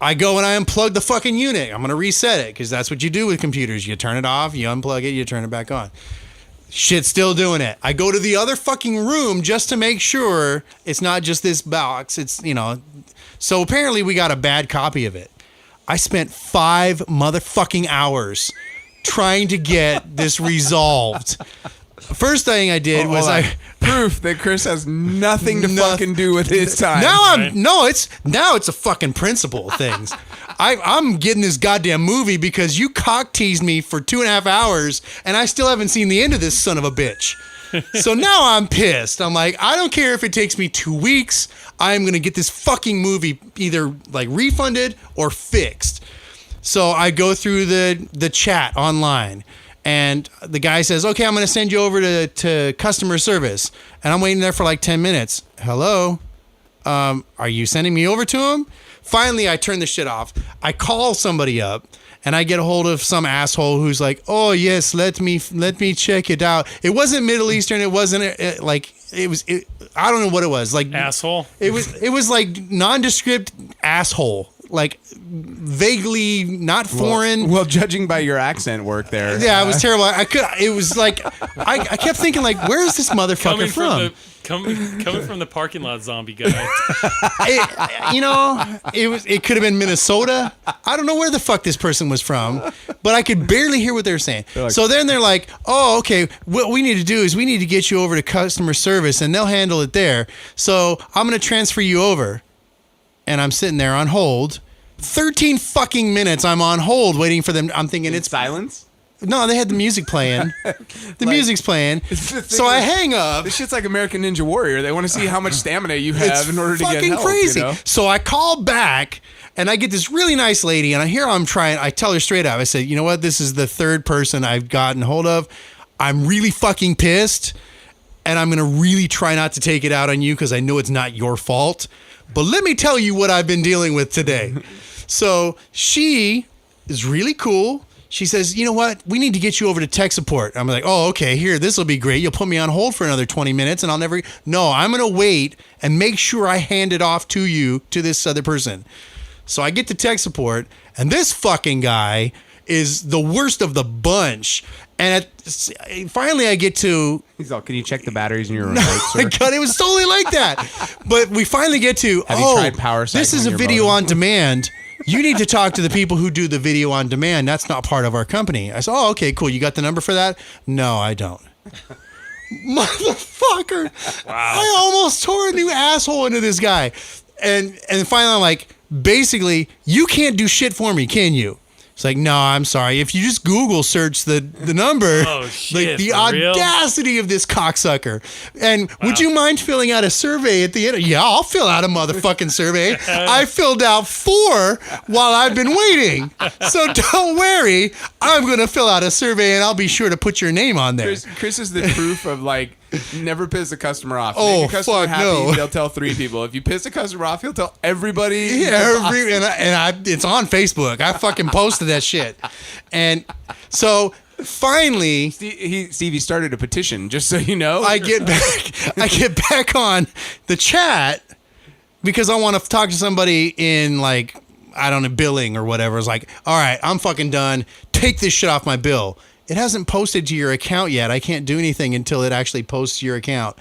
I go and I unplug the fucking unit. I'm going to reset it because that's what you do with computers. You turn it off, you unplug it, you turn it back on. Shit's still doing it. I go to the other fucking room just to make sure it's not just this box. It's, So apparently we got a bad copy of it. I spent 5 motherfucking hours trying to get this resolved. First thing I did was proof that Chris has nothing to fucking do with his time. Now it's a fucking principle of things. I'm getting this goddamn movie because you cock teased me for 2.5 hours and I still haven't seen the end of this son of a bitch. So now I'm pissed. I'm like, I don't care if it takes me 2 weeks. I'm going to get this fucking movie either like refunded or fixed. So I go through the chat online and the guy says, okay, I'm going to send you over to customer service. And I'm waiting there for like 10 minutes. Hello? Are you sending me over to him? Finally, I turn the shit off. I call somebody up. And I get a hold of some asshole who's like, "Oh yes, let me check it out." It wasn't Middle Eastern. It wasn't I don't know what it was. Like asshole. It was like nondescript asshole. like vaguely not foreign. Well, judging by your accent work there. Yeah, it was terrible. It was like I kept thinking like, where is this motherfucker from? Coming from the parking lot zombie guy. It could have been Minnesota. I don't know where the fuck this person was from, but I could barely hear what they were saying. So then they're like, oh, okay, what we need to do is we need to get you over to customer service and they'll handle it there. So I'm going to transfer you over. And I'm sitting there on hold. 13 fucking minutes I'm on hold waiting for them. I'm thinking it's silence. No, they had the music playing. Music's playing. So I hang up. This shit's like American Ninja Warrior. They want to see how much stamina you have in order to get help. It's fucking crazy. You know? So I call back and I get this really nice lady and I tell her straight up. I said, you know what? This is the third person I've gotten hold of. I'm really fucking pissed and I'm going to really try not to take it out on you because I know it's not your fault. But let me tell you what I've been dealing with today. So she is really cool. She says, you know what? We need to get you over to tech support. I'm like, oh, okay, here, this will be great. You'll put me on hold for another 20 minutes and I'll never. No, I'm going to wait and make sure I hand it off to you, to this other person. So I get to tech support and this fucking guy is the worst of the bunch. And finally I get to... He's all, can you check the batteries in your remote, sir? God, it was totally like that. But we finally get to, Have you tried power this is a your video motor? on demand. You need to talk to the people who do the video on demand. That's not part of our company. I said, oh, okay, cool. You got the number for that? No, I don't. Motherfucker. Wow. I almost tore a new asshole into this guy. And finally I'm like, basically, you can't do shit for me, can you? It's like, no, I'm sorry. If you just Google search the number, oh, shit, like the audacity of this cocksucker. And would you mind filling out a survey at the end? Yeah, I'll fill out a motherfucking survey. I filled out 4 while I've been waiting. So don't worry. I'm going to fill out a survey and I'll be sure to put your name on there. Chris is the proof of like, never piss a customer off. Oh, Make a customer fuck happy, no. They'll tell 3 people. If you piss a customer off, he'll tell everybody. Yeah, it's on Facebook. I fucking posted that shit. And so finally, Stevie started a petition, just so you know. I get back on the chat because I want to talk to somebody in like, I don't know, billing or whatever. It's like, all right, I'm fucking done. Take this shit off my bill. It hasn't posted to your account yet. I can't do anything until it actually posts to your account.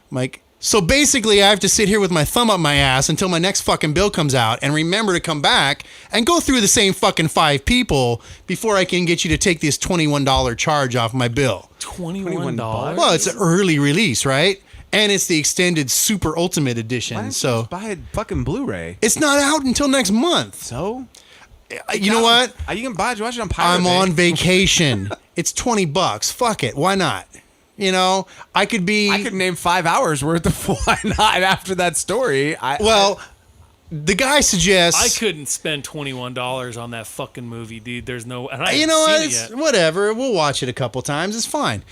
I'm like, so basically I have to sit here with my thumb up my ass until my next fucking bill comes out and remember to come back and go through the same fucking 5 people before I can get you to take this $21 charge off my bill. $21? Well, it's an early release, right? And it's the extended super ultimate edition. Why don't you So just buy a fucking Blu-ray? it's not out until next month. So? You know what? You can watch it on Pirate I'm Bay. on vacation. It's $20. Fuck it. Why not? You know, I could name 5 hours worth of why not after that story. The guy suggests I couldn't spend $21 on that fucking movie, dude. There's no... And I you know haven't what? seen it yet. Whatever. We'll watch it a couple times. It's fine.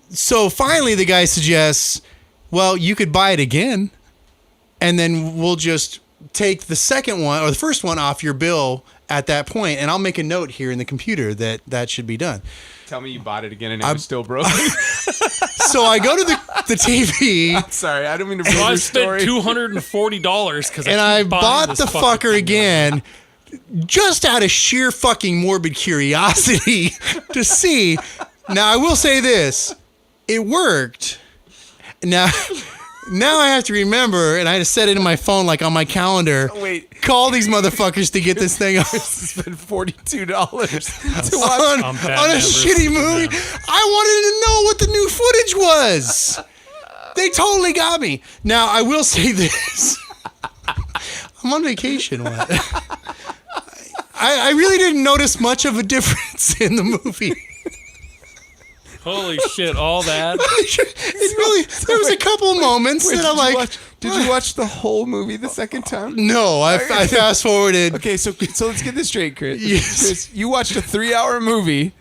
So finally the guy suggests, well, you could buy it again and then we'll just take the second one or the first one off your bill at that point, and I'll make a note here in the computer that should be done. Tell me you bought it again and it was still broken. So I go to the TV. I'm sorry, I don't mean to ruin So I your spent story. $240 because I bought the fucker again just out of sheer fucking morbid curiosity to see. Now, I will say this. It worked. Now I have to remember, and I had to set it in my phone, like on my calendar. Wait. Call these motherfuckers to get this thing off. Spent $42 to watch on a shitty movie. I wanted to know what the new footage was. They totally got me. Now, I will say this. I'm on vacation. What? I really didn't notice much of a difference in the movie. Holy shit, all that? There was a couple moments that I'm like... Did you watch the whole movie the second time? No, I fast forwarded. Okay, so let's get this straight, Chris. Yes. Chris, you watched a 3-hour movie,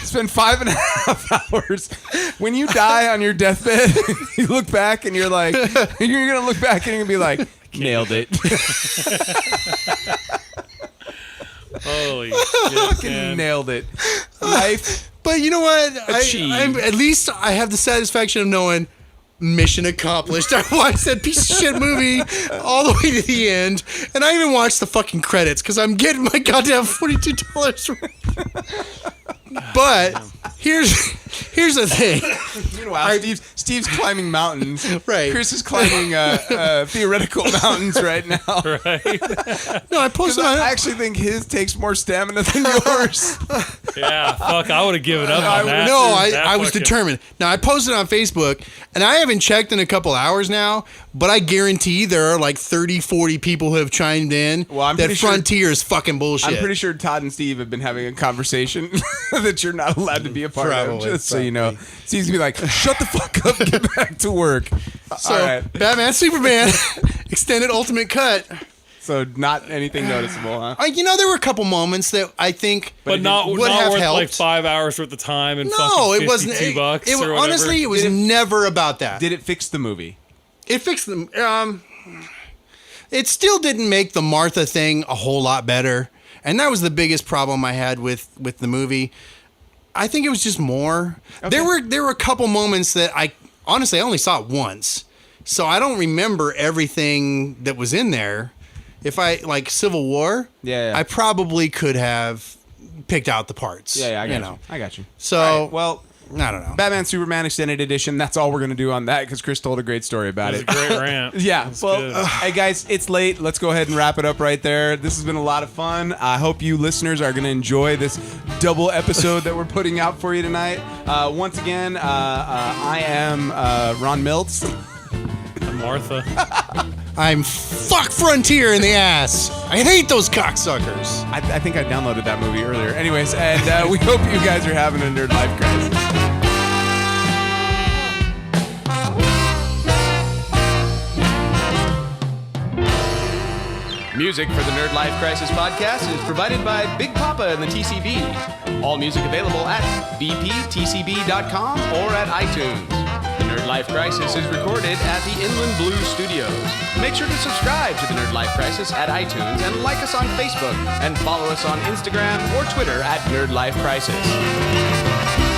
spent 5.5 hours. When you die on your deathbed, you look back and you're like, you're gonna look back and you're gonna be like, nailed it. Holy shit, Fucking man. nailed it. Life. But you know what? Achieved. At least I have the satisfaction of knowing mission accomplished. I watched that piece of shit movie all the way to the end, and I even watched the fucking credits because I'm getting my goddamn $42. But here's the thing. Meanwhile, Steve's climbing mountains. Right. Chris is climbing theoretical mountains right now. Right. No, I posted on. I actually think his takes more stamina than yours. Yeah, fuck, I would have given up on that. No, That I was fucking- determined. Now, I posted on Facebook, and I haven't checked in a couple hours now, but I guarantee there are like 30, 40 people who have chimed in Well, I'm that pretty sure- Frontier is fucking bullshit. I'm pretty sure Todd and Steve have been having a conversation that you're not allowed to be a part of. Probably, Just so you know. Steve's gonna be like, shut the fuck up, get back to work. So, All right. Batman, Superman, extended ultimate cut. So not anything noticeable, huh? There were a couple moments that I think But not would have worth helped. like 5 hours worth of time and No, fucking it wasn't. $52 or whatever. Honestly, it was never about that. Did it fix the movie? It fixed them. It still didn't make the Martha thing a whole lot better, and that was the biggest problem I had with the movie. I think it was just more. Okay. There were a couple moments that I only saw it once, so I don't remember everything that was in there. If I like Civil War, Yeah. I probably could have picked out the parts. Yeah, I got you. I got you. So All right, well, I don't know. Batman Superman Extended Edition. That's all we're gonna do on that because Chris told a great story about It it. was a great rant. Yeah. It's Well, good. hey guys, it's late. Let's go ahead and wrap it up right there. This has been a lot of fun. I hope you listeners are gonna enjoy this double episode that we're putting out for you tonight. Once again, I am Ron Milts. Martha. I'm fuck Frontier in the ass. I hate those cocksuckers. I think I downloaded that movie earlier. Anyways, and we hope you guys are having a nerd life crisis. Music for the Nerdlife Crisis podcast is provided by Big Papa and the TCB. All music available at bptcb.com or at iTunes. The Nerdlife Crisis is recorded at the Inland Blue Studios. Make sure to subscribe to the Nerdlife Crisis at iTunes and like us on Facebook and follow us on Instagram or Twitter at Nerdlife Crisis.